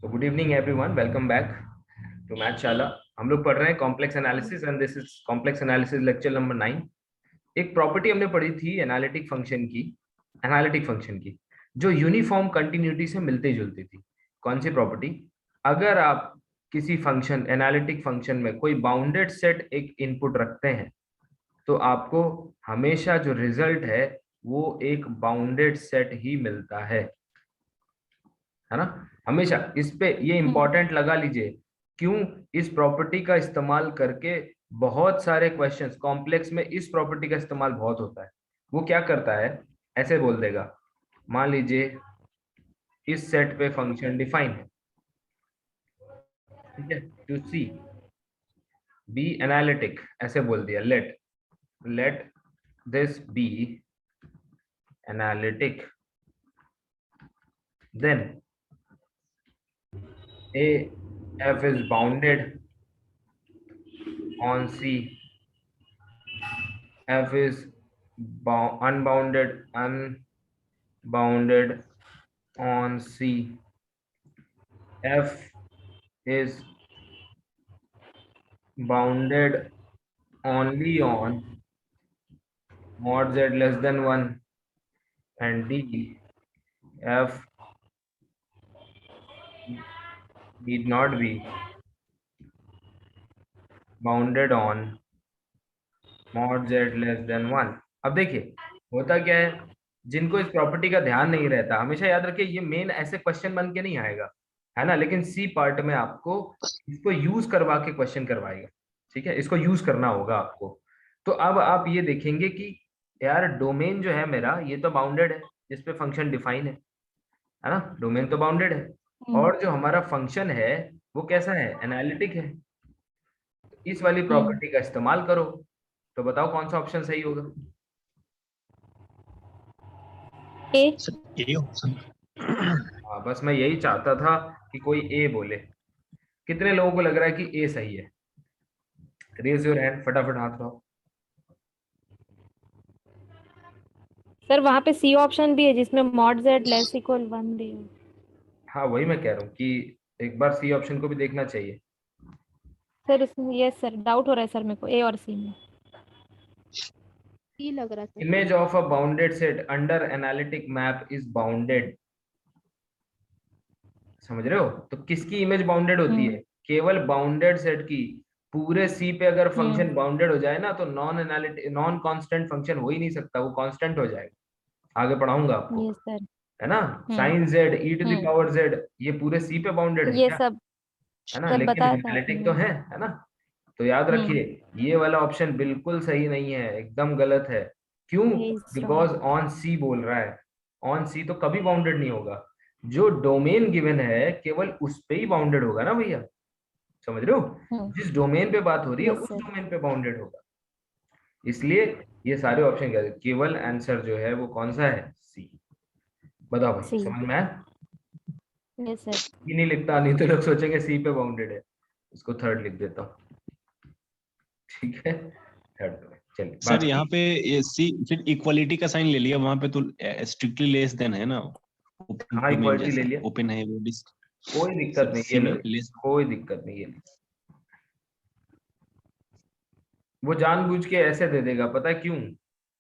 तो good evening everyone, welcome back to Mathshala. हम लोग पढ़ रहे हैं complex analysis and this is complex analysis lecture number 9। एक प्रॉपर्टी हमने पढ़ी थी एनालिटिक फंक्शन की जो यूनिफॉर्म कंटिन्यूटी से मिलती जुलती थी। कौन सी प्रॉपर्टी? अगर आप किसी फंक्शन एनालिटिक फंक्शन में कोई बाउंडेड सेट एक इनपुट रखते हैं तो आपको हमेशा जो रिजल्ट है वो एक बाउंडेड सेट ही मिलता है ना। हमेशा इस पे ये इंपॉर्टेंट लगा लीजिए। क्यों? इस प्रॉपर्टी का इस्तेमाल करके बहुत सारे क्वेश्चंस कॉम्प्लेक्स में इस प्रॉपर्टी का इस्तेमाल बहुत होता है। वो क्या करता है, ऐसे बोल देगा, मान लीजिए इस सेट पे फंक्शन डिफाइन है, ठीक है, टू सी बी एनालिटिक, ऐसे बोल दिया, let this be analytic, then a f is bounded on c, f is unbounded on c, f is bounded only on mod z less than 1, and d, f need not be bounded on mod z less than 1। अब देखिए होता क्या है, जिनको इस property का ध्यान नहीं रहता, हमेशा याद रखिए ये मेन ऐसे क्वेश्चन बन के नहीं आएगा, है ना, लेकिन सी पार्ट में आपको इसको यूज करवा के क्वेश्चन करवाएगा। ठीक है, इसको यूज करना होगा आपको। तो अब आप ये देखेंगे कि यार डोमेन जो है मेरा ये तो बाउंडेड है, जिसपे फंक्शन डिफाइन है ना, डोमेन तो बाउंडेड है, और जो हमारा फंक्शन है वो कैसा है, एनालिटिक है। इस वाली प्रॉपर्टी का इस्तेमाल करो, तो बताओ कौन सा ऑप्शन सही होगा? ए। हाँ, बस मैं यही चाहता था कि कोई ए बोले। कितने लोगों को लग रहा है कि ए सही है? रेज योर हैंड, फटाफट हाथ उठाओ। सर वहाँ पे सी ऑप्शन भी है जिसमें मॉड जेड लेस इक्वल 1 भी है। हाँ, वही मैं कह रहा हूँ कि एक बार सी ऑप्शन को भी देखना चाहिए। सर उसमें यस सर डाउट हो रहा है सर मेरे को ए और सी में। सी लग रहा था। Image of a bounded set under analytic map is bounded. समझ रहे हो? तो किसकी इमेज बाउंडेड होती है? केवल बाउंडेड सेट की। पूरे सी पे अगर फंक्शन बाउंडेड हो जाए ना तो नॉन कांस्टेंट फंक्शन हो ही नहीं सकता, वो कांस्टेंट हो जाएगा। आगे पढ़ाऊंगा आपको, यस सर। है ना। Sine z e to the power z ये पूरे सी पे बाउंडेड है ये क्या? सब है ना, सब लेकिन बताया था एनालिटिक आपने। तो है ना। तो याद रखिए ये वाला ऑप्शन बिल्कुल सही नहीं है, एकदम गलत है। क्यों? ए इज बिकॉज रॉन्ग। ऑन सी बोल रहा है, ऑन सी तो कभी बाउंडेड नहीं होगा। जो डोमेन गिवन है केवल उस पे ही बाउंडेड होगा ना भैया। समझ रहे हो? जिस डोमेन पे बात हो रही है यस उस सर। डोमेन पे बाउंडेड होगा। इसलिए ये सारे ऑप्शन क्या है, केवल आंसर जो है वो कौन सा है, सी। बताओ भाई, सी। समझ में आया? Yes sir. सी नहीं लिखता, नहीं तो लोग सोचेंगे सी पे बाउंडेड है। इसको थर्ड लिख देता हूँ, ठीक है, थर्ड पे। चलिए सर यहाँ बाकी पे ये सी फिर इक्वालिटी का साइन ले लिया, वहां पे तो स्ट्रिक्टली लेस देन है ना, ओपन हाँ डोमेन इक्वालिटी ले जैसा लिया, ओपन है वो कोई दिक्कत सर नहीं, ये सी में लो, लेस। कोई दिक्कत नहीं, ये लो। वो जानबूझ के ऐसे दे देगा, पता है क्यों?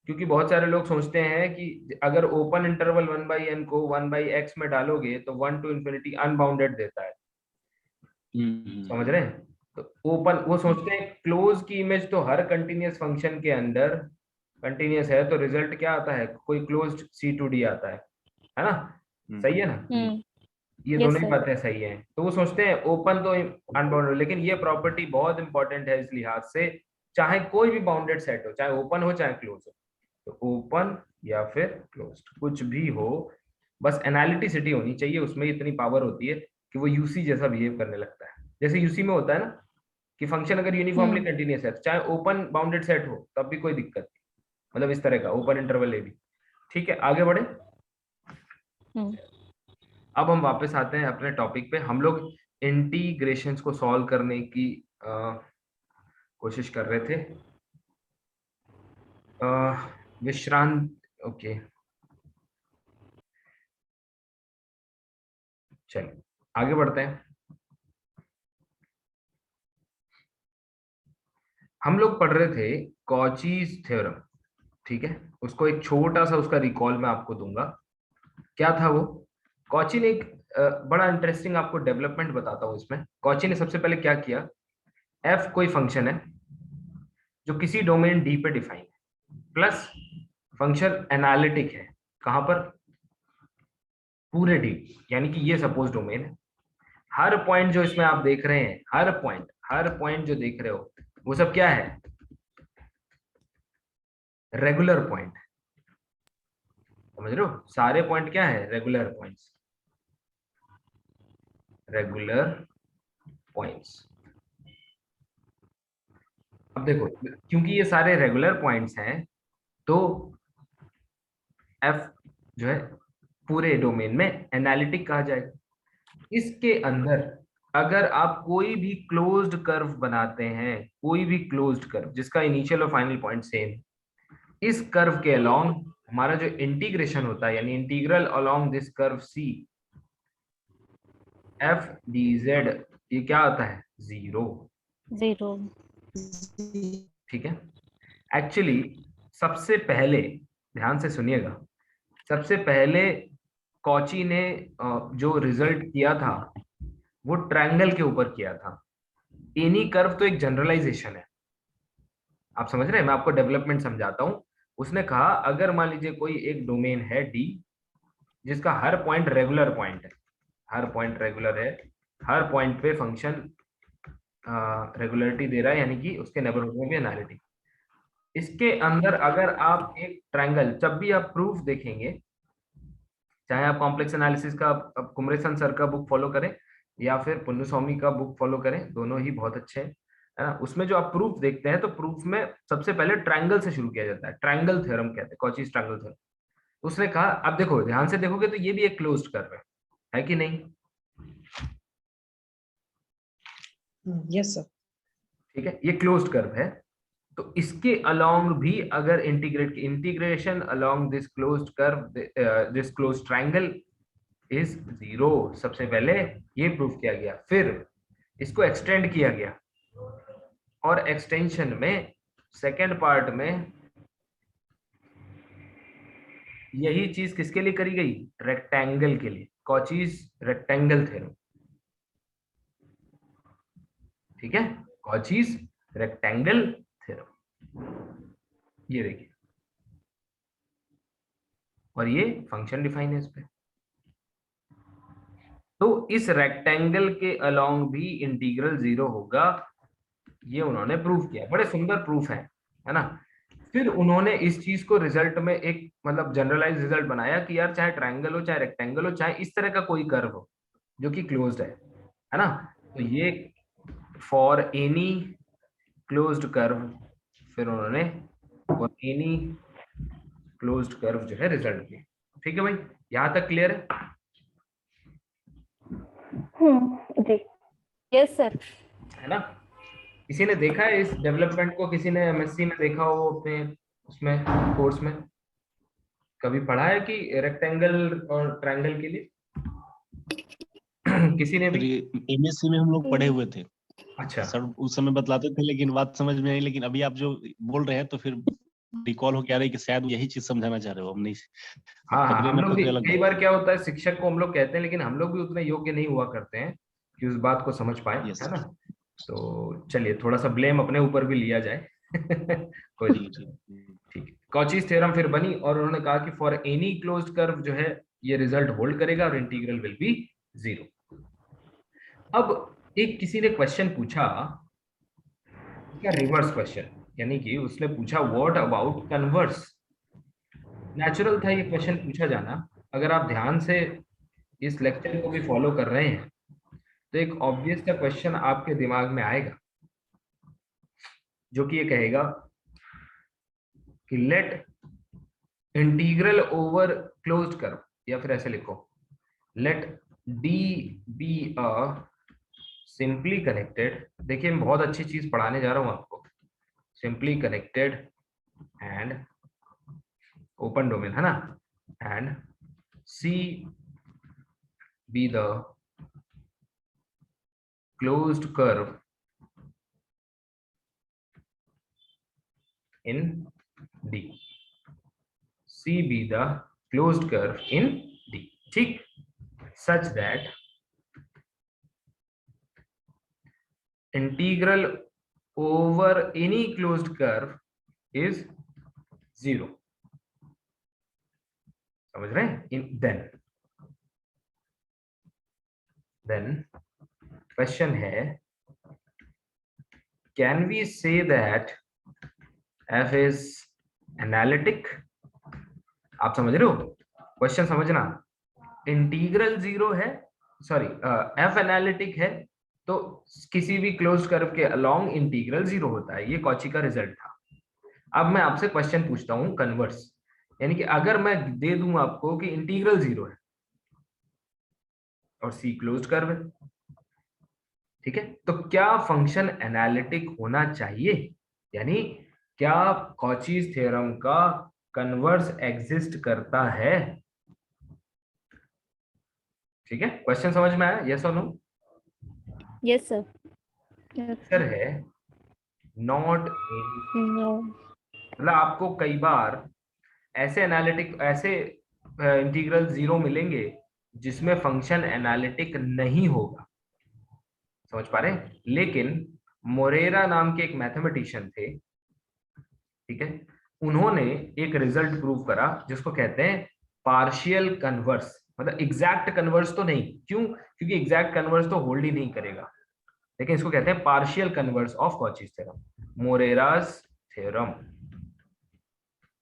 क्योंकि बहुत सारे लोग सोचते हैं कि अगर ओपन इंटरवल 1/n को 1/x में डालोगे तो 1 to infinity अनबाउंडेड देता है। समझ रहे हैं? तो ओपन वो सोचते हैं क्लोज की इमेज तो हर कंटिन्यूअस फंक्शन के अंदर कंटिन्यूअस है, तो रिजल्ट क्या आता है, कोई क्लोज्ड C2D आता है ना। सही है ना, ये यस दोनों ही सर। बातें सही हैं। तो वो सोचते हैं ओपन तो अनबाउंडेड, लेकिन ये प्रॉपर्टी बहुत इंपॉर्टेंट है इस लिहाज से, चाहे कोई भी बाउंडेड सेट हो, चाहे ओपन हो चाहे क्लोज हो, तो ओपन या फिर क्लोज्ड कुछ भी हो, बस एनालिटिसिटी होनी चाहिए, उसमें इतनी पावर होती है कि वो यूसी जैसा बिहेव करने लगता है। जैसे यूसी में होता है ना कि फंक्शन अगर यूनिफॉर्मली कंटिन्यूअस है, चाहे ओपन बाउंडेड सेट हो तब भी कोई दिक्कत नहीं, मतलब इस तरह का ओपन इंटरवल ए भी। ठीक है, आगे बढ़े। अब हम वापस आते हैं अपने टॉपिक पे। हम लोग इंटीग्रेशंस को सॉल्व करने की कोशिश कर रहे थे। विश्रांत, ओके, चलो आगे बढ़ते हैं। हम लोग पढ़ रहे थे कॉचीज थ्योरम, ठीक है। उसको एक छोटा सा उसका रिकॉल मैं आपको दूंगा। क्या था वो? कॉची ने एक बड़ा इंटरेस्टिंग आपको डेवलपमेंट बताता हूं इसमें। कॉची ने सबसे पहले क्या किया, एफ कोई फंक्शन है जो किसी डोमेन डी पे डिफाइन है, प्लस फंक्शन एनालिटिक है, कहां पर? पूरे डी, यानी कि ये सपोज डोमेन है। हर पॉइंट जो इसमें आप देख रहे हैं, हर पॉइंट जो देख रहे हो, वो सब क्या है? Regular point. समझ रहे हो? सारे पॉइंट क्या है? Regular points, regular points. अब देखो, क्योंकि ये सारे रेगुलर पॉइंट्स हैं, तो एफ जो है पूरे डोमेन में एनालिटिक कहा जाएगा। इसके अंदर अगर आप कोई भी क्लोज्ड कर्व बनाते हैं, कोई भी क्लोज्ड कर्व जिसका इनिशियल और फाइनल पॉइंट सेम, इस कर्व के अलोंग हमारा जो इंटीग्रेशन होता है, यानी integral along this curve C, f d z, ये क्या आता है? 0। 0। ठीक है। एक्चुअली सबसे पहले, ध्यान से सुनिएगा, सबसे पहले कॉची ने जो रिजल्ट किया था वो ट्रायंगल के ऊपर किया था। एनी कर्व तो एक जनरलाइजेशन है, आप समझ रहे हैं? मैं आपको डेवलपमेंट समझाता हूं। उसने कहा अगर मान लीजिए कोई एक डोमेन है डी, जिसका हर पॉइंट रेगुलर पॉइंट है, हर पॉइंट रेगुलर है, हर पॉइंट पे फंक्शन रेगुलरिटी दे रहा है, यानी कि उसके नेबरहुड में भी एनालिटी। इसके अंदर अगर आप एक ट्रायंगल, जब भी आप प्रूफ देखेंगे, चाहे आप कॉम्प्लेक्स एनालिसिस का कुमरेसन सर का बुक फॉलो करें या फिर पुन्नुस्वामी का बुक फॉलो करें, दोनों ही बहुत अच्छे हैं, है ना। उसमें जो आप प्रूफ देखते हैं, तो प्रूफ में सबसे पहले ट्रायंगल से शुरू किया जाता है। ट्रायंगल थ्योरम कहते हैं, कॉचीज ट्रायंगल थ्योरम। उसने कहा, अब देखो ध्यान से देखोगे तो ये भी एक क्लोज्ड कर्व है कि नहीं? Yes sir. ठीक है, ये क्लोज्ड कर्व है। तो इसके अलोंग भी अगर integration along this closed curve, this closed triangle is 0, सबसे पहले ये प्रूफ किया गया। फिर इसको एक्सटेंड किया गया, और एक्सटेंशन में सेकेंड पार्ट में यही चीज किसके लिए करी गई? रेक्टेंगल के लिए, कॉचीज रेक्टेंगल थ्योरम। ठीक है, कॉचीज रेक्टेंगल थ्योरम, ये देखिए, और ये फंक्शन डिफाइन है इस पे। तो इस रेक्टेंगल के अलोंग भी इंटीग्रल 0 होगा, ये उन्होंने प्रूव किया। बड़े सुंदर प्रूफ है ना। फिर उन्होंने इस चीज को रिजल्ट में एक मतलब जनरलाइज रिजल्ट बनाया कि यार चाहे ट्रायंगल हो, चाहे रेक्टेंगल हो, चाहे इस तरह का कोई कर्व हो जो कि क्लोज्ड है ना, तो ये फॉर एनी क्लोज्ड कर्व, फिर उन्होंने फॉर एनी क्लोज्ड कर्व जो है रिजल्ट दिया। ठीक है भाई, यहां तक क्लियर है? जी। Yes sir. है ना। किसी ने देखा है इस डेवलपमेंट को? किसी ने एमएससी में देखा हो अपने उसमें कोर्स में? कभी पढ़ा है कि रेक्टेंगल और ट्रायंगल के लिए? किसी ने भी? एमएससी में हम लोग पढ़े हुए थे अच्छा, सर, उस समय बतलाते थे लेकिन बात समझ में आई। लेकिन अभी आप जो बोल रहे हैं तो फिर रिकॉल हो क्या रही कि शायद यही चीज समझाना चाह रहे हो। हम नहीं, हाँ हाँ, खतरे हम में लोग तो भी कोई अलग कई बात बार है। क्या होता है, शिक्षक को हम लोग कहते हैं, लेकिन हम लोग भी उतने योग्य नहीं हुआ करते हैं कि उस बात को समझ पाए, यस है ना। तो चलिए थोड़ा सा ब्लेम अपने ऊपर भी लिया जाए। कोई जी दिक्कत जी। नहीं। ठीक है, कॉचीज थ्योरम फिर बनी, और उन्होंने कहा कि फॉर एनी क्लोज्ड कर्व जो है ये रिजल्ट होल्ड करेगा और इंटीग्रल विल बी 0। अब एक किसी ने क्वेश्चन पूछा, उसका रिवर्स क्वेश्चन, यानी कि उसने पूछा व्हाट अबाउट कन्वर्स। नेचुरल था ये क्वेश्चन पूछा जाना। अगर आप ध्यान से इस लेक्चर को भी फॉलो कर रहे हैं, तो एक ऑब्वियस सा क्वेश्चन आपके दिमाग में आएगा, जो कि ये कहेगा कि let integral over closed curve, या फिर ऐसे लिखो, let D be a simply connected, देखिए मैं बहुत अच्छी चीज पढ़ाने जा रहा हूं आपको, simply connected and open domain, है ना, and C be the closed curve in D. C be the closed curve in D. ठीक, such that integral over any closed curve is 0. समझ रहे हैं? then question है, can we say that f is analytic? आप समझ रहे हो question? समझना, इंटीग्रल 0 है, सॉरी f एनालिटिक है तो किसी भी क्लोज्ड कर्व के अलोंग इंटीग्रल 0 होता है। ये कॉची का रिजल्ट था। अब मैं आपसे क्वेश्चन पूछता हूं कन्वर्स, यानी कि अगर मैं दे दूं आपको कि इंटीग्रल 0 है और सी क्लोज्ड कर्व है, ठीक है, तो क्या फंक्शन एनालिटिक होना चाहिए? यानी क्या कॉचीज थ्योरम का कन्वर्स एग्जिस्ट करता है? ठीक है, क्वेश्चन समझ में आया? यस और नो? Yes sir. आंसर है नॉट। नो। मतलब आपको कई बार ऐसे एनालिटिक, ऐसे इंटीग्रल 0 मिलेंगे जिसमें फंक्शन एनालिटिक नहीं होगा। समझ पा रहे हैं? लेकिन मोरेरा नाम के एक मैथमेटिशियन थे, ठीक है, उन्होंने एक रिजल्ट प्रूव करा जिसको कहते हैं पार्शियल कन्वर्स। मतलब एग्जैक्ट कन्वर्स तो नहीं, क्यों? क्योंकि एग्जैक्ट कन्वर्स तो होल्ड ही नहीं करेगा, लेकिन इसको कहते हैं partial converse of Cauchy's theorem, Morera's theorem.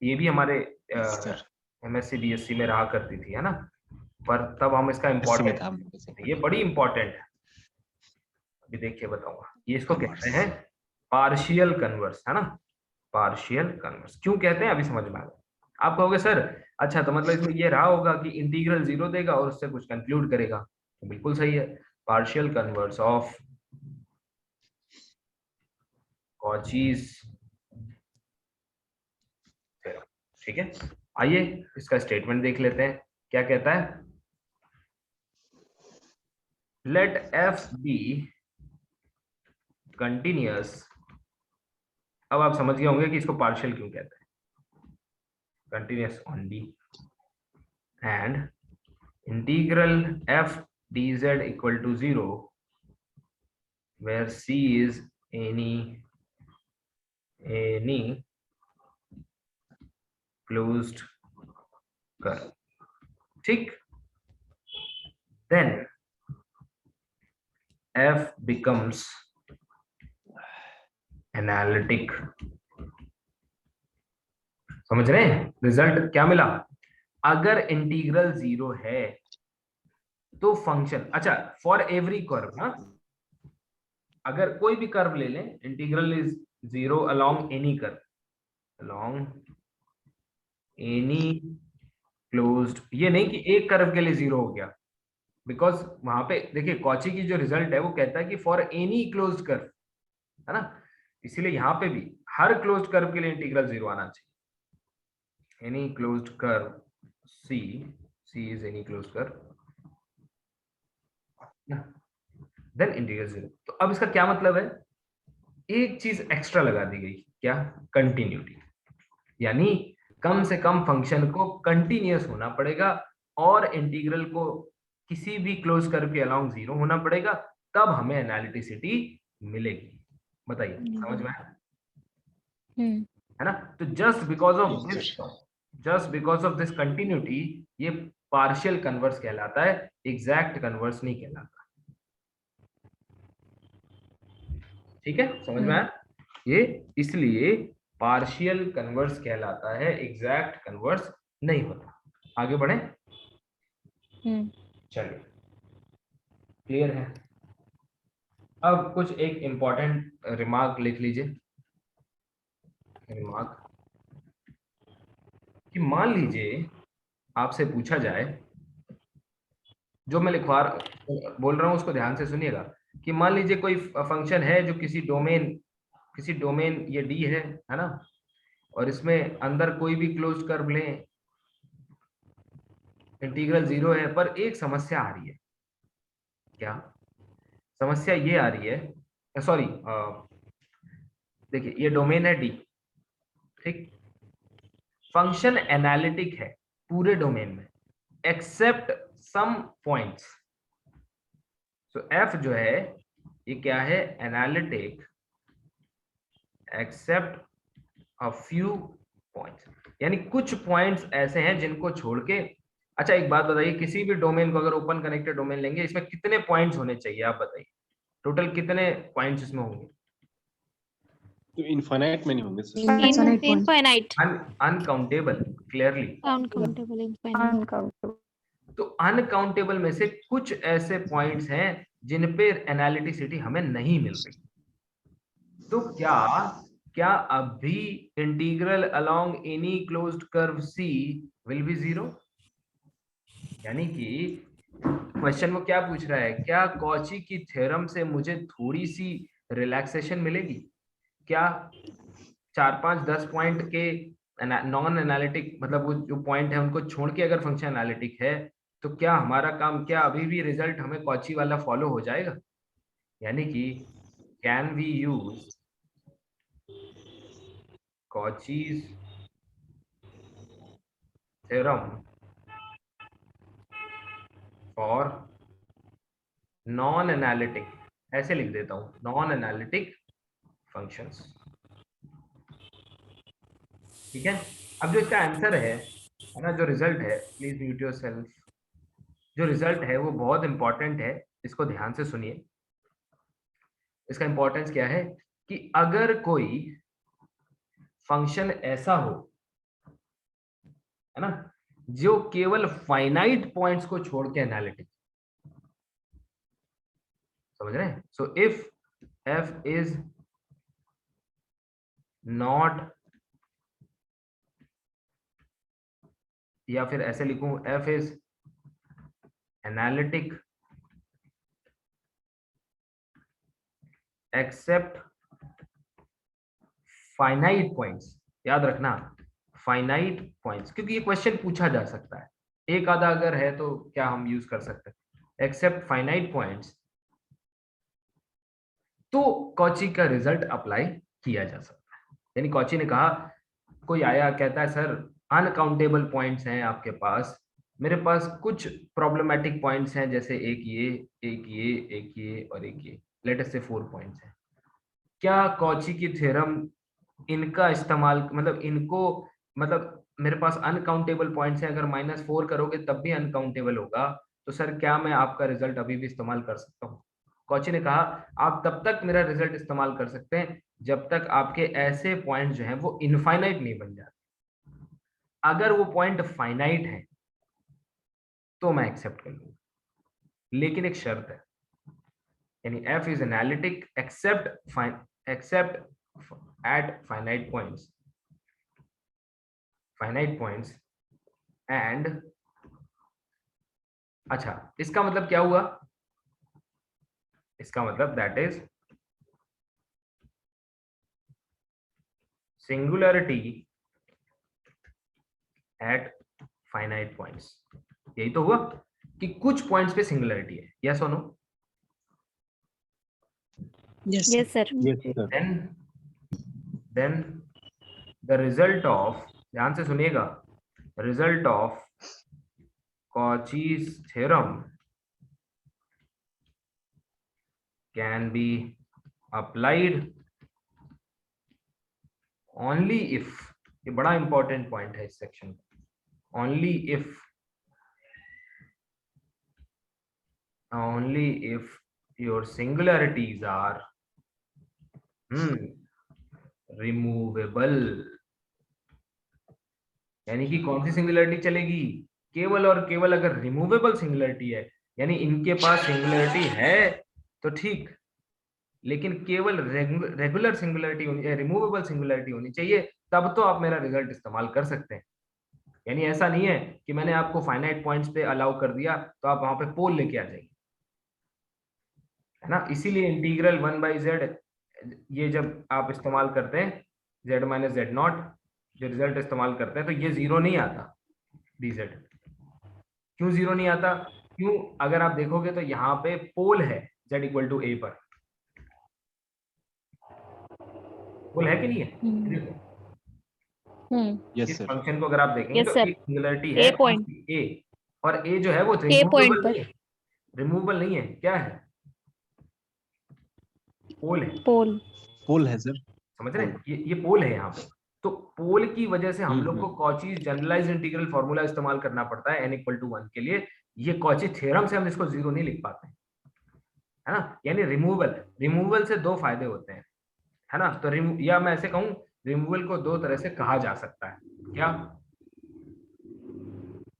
ये भी हमारे एमएससी बीएससी में रहा करती थी, है ना, पर तब हम इसका इम्पोर्टेंट, ये बड़ी इंपॉर्टेंट है, अभी देखिए बताऊंगा। ये इसको कहते हैं पार्शियल कन्वर्स, है ना, पार्शियल कन्वर्स। क्यों कहते हैं अभी समझ में आ गया। आप कहोगे सर अच्छा तो मतलब इसमें ये रहा होगा कि इंटीग्रल 0 देगा और उससे कुछ कंक्लूड करेगा, तो बिल्कुल सही है, पार्शियल कन्वर्स ऑफ कॉचीज, ठीक है। आइए इसका स्टेटमेंट देख लेते हैं, क्या कहता है। Let f be continuous. अब आप समझ गए होंगे कि इसको पार्शियल क्यों कहते हैं, continuous on D, and integral F dz equal to 0 where c is any closed curve, ठीक। then f becomes analytic। समझ रहे हैं? रिजल्ट क्या मिला? अगर इंटीग्रल 0 है तो फंक्शन, अच्छा फॉर एवरी कर्व, ना, अगर कोई भी कर्व ले लें, integral is 0 along any curve, along any closed, ये नहीं कि एक कर्व के लिए 0 हो गया, बिकॉज वहां पे देखिए कॉची की जो रिजल्ट है वो कहता है कि फॉर एनी क्लोज्ड कर्व, है ना, इसीलिए यहां पे भी हर क्लोज्ड कर्व के लिए इंटीग्रल 0 आना चाहिए। Any closed curve C, C is any closed curve, then integral 0। तो अब इसका क्या मतलब है? एक चीज एक्स्ट्रा लगा दी गई, क्या? कंटिन्यूटी, यानी कम से कम फंक्शन को कंटिन्यूअस होना पड़ेगा और इंटीग्रल को किसी भी क्लोज कर्व के अलोंग 0 होना पड़ेगा, तब हमें एनालिटिसिटी मिलेगी। बताइए समझ में आया? है ना? तो just because of this continuity ये पार्शियल कन्वर्स कहलाता है, एग्जैक्ट कन्वर्स नहीं कहलाता। ठीक है, समझ में आया? ये इसलिए पार्शियल कन्वर्स कहलाता है, एग्जैक्ट कन्वर्स नहीं होता। आगे बढ़े, चलिए क्लियर है। अब कुछ एक इंपॉर्टेंट रिमार्क लिख लीजिए, रिमार्क कि मान लीजिए आपसे पूछा जाए, जो मैं बोल रहा हूं उसको ध्यान से सुनिएगा, कि मान लीजिए कोई फंक्शन है जो किसी डोमेन ये डी है ना, और इसमें अंदर कोई भी क्लोज कर्व लें, इंटीग्रल 0 है, पर एक समस्या आ रही है। क्या समस्या ये आ रही है, सॉरी देखिए ये डोमेन है डी, ठीक, फंक्शन एनालिटिक है पूरे डोमेन में except some points. So f जो है ये क्या है, analytic except a few points, यानी कुछ पॉइंट्स ऐसे हैं जिनको छोड़ के। अच्छा एक बात बताइए, किसी भी डोमेन को अगर ओपन कनेक्टेड डोमेन लेंगे इसमें कितने पॉइंट्स होने चाहिए, आप बताइए टोटल कितने पॉइंट्स इसमें होंगे? तो इनफाइनाइट में नहीं होंगे sir. Infinite point. Infinite, uncountable, clearly. Uncountable, infinite. तो अनकाउंटेबल में से कुछ ऐसे पॉइंट्स हैं जिन पे एनालिटिसिटी हमें नहीं मिल रही। तो क्या अभी integral along any closed curve C will be zero? यानी कि क्वेश्चन वो क्या पूछ रहा है, क्या कॉची की थ्योरम से मुझे थोड़ी सी रिलैक्सेशन मिलेगी? क्या 4-5-10 पॉइंट के नॉन एनालिटिक, मतलब वो जो पॉइंट है उनको छोड़ के अगर फंक्शन एनालिटिक है तो क्या हमारा काम, क्या अभी भी रिजल्ट हमें कॉची वाला फॉलो हो जाएगा? यानी कि can we use Cauchy's theorem for non analytic, ऐसे लिख देता हूं, नॉन एनालिटिक फंक्शंस, ठीक है। अब जो इसका आंसर है ना, जो रिजल्ट है, प्लीज म्यूट योरसेल्फ, जो रिजल्ट है वो बहुत इंपॉर्टेंट है, इसको ध्यान से सुनिए। इसका इंपॉर्टेंस क्या है कि अगर कोई फंक्शन ऐसा हो, है ना, जो केवल फाइनाइट पॉइंट्स को छोड़ के एनालिटिक, समझ रहे हैं? So if f is not, या फिर ऐसे लिखूं, f is analytic except finite points, याद रखना फाइनाइट पॉइंट्स, क्योंकि ये क्वेश्चन पूछा जा सकता है, एक आधा अगर है तो क्या हम यूज कर सकते हैं, एक्सेप्ट फाइनाइट पॉइंट्स, तो कॉची का रिजल्ट अप्लाई किया जा सकता है। यानी कॉची ने कहा, कोई आया कहता है सर अनकाउंटेबल पॉइंट्स हैं आपके पास, मेरे पास कुछ प्रॉब्लमेटिक पॉइंट्स हैं, जैसे एक ये, एक ये, एक ये और एक ये, लेट अस से 4 पॉइंट्स हैं। क्या कॉची की थ्योरम इनका इस्तेमाल, मतलब इनको, मतलब मेरे पास अनकाउंटेबल पॉइंट्स हैं, अगर -4 करोगे तब भी अनकाउंटेबल होगा, तो सर क्या मैं आपका रिजल्ट अभी भी इस्तेमाल कर सकता हूँ? कॉची ने कहा आप तब तक मेरा रिजल्ट इस्तेमाल कर सकते हैं जब तक आपके ऐसे पॉइंट जो हैं वो इनफाइनाइट नहीं बन जाते। अगर वो पॉइंट फाइनाइट है तो मैं एक्सेप्ट कर लूंगा, लेकिन एक शर्त है, यानी f is analytic except at finite points and, अच्छा इसका मतलब क्या हुआ? इसका मतलब that is singularity at finite points. यही तो हुआ कि कुछ पॉइंट्स पे सिंगुलरिटी है, यस और no? Yes, sir. Yes sir. Yes sir. then the result of, ध्यान से सुनिएगा, result of Cauchy's theorem can be applied only if, ये बड़ा इंपॉर्टेंट पॉइंट है इस सेक्शन का, only if your singularities are removable। यानी कि कौन सी सिंगुलरिटी चलेगी? केवल और केवल अगर रिमूवेबल सिंगुलरिटी है, यानी इनके पास सिंगुलरिटी है तो ठीक, लेकिन केवल रेगुलर सिंगुलरिटी होनी, रिमूवेबल सिंगुलरिटी होनी चाहिए, तब तो आप मेरा रिजल्ट इस्तेमाल कर सकते हैं। यानी ऐसा नहीं है कि मैंने आपको फाइनाइट पॉइंट्स पे अलाउ कर दिया तो आप वहां पे पोल लेके आ जाइए, है ना। इसीलिए इंटीग्रल 1/z, ये जब आप इस्तेमाल करते हैं z - z0, जो रिजल्ट इस्तेमाल करते हैं, तो ये जीरो नहीं आता dz। क्यों जीरो नहीं आता? क्यों? अगर आप देखोगे तो यहाँ पे पोल है, z इक्वल टू a पर। बोल है कि नहीं है? यस इस सर। फंक्शन को अगर आप देखेंगे Yes, तो sir. एक सिंगुलरिटी A है point. a, और a जो है वो A point रिमूवेबल पर नहीं है, रिमूवेबल नहीं है, क्या है? पोल है, पोल। पोल है सर। समझ रहे हैं? ये पोल है यहाँ पे। तो पोल की वजह से हम लोग को हम्म। कॉची जनरलाइज इंटीग्रल फॉर्मूला इस्तेमाल करना पड़ता है n इक्वल टू 1 के लिए। ये कॉची थ्योरम से हम इसको जीरो नहीं लिख पाते हैं, है ना? यानी रिमूवल से दो फायदे होते हैं, है ना? तो या मैं ऐसे कहूं, रिमूवल को दो तरह से कहा जा सकता है। क्या?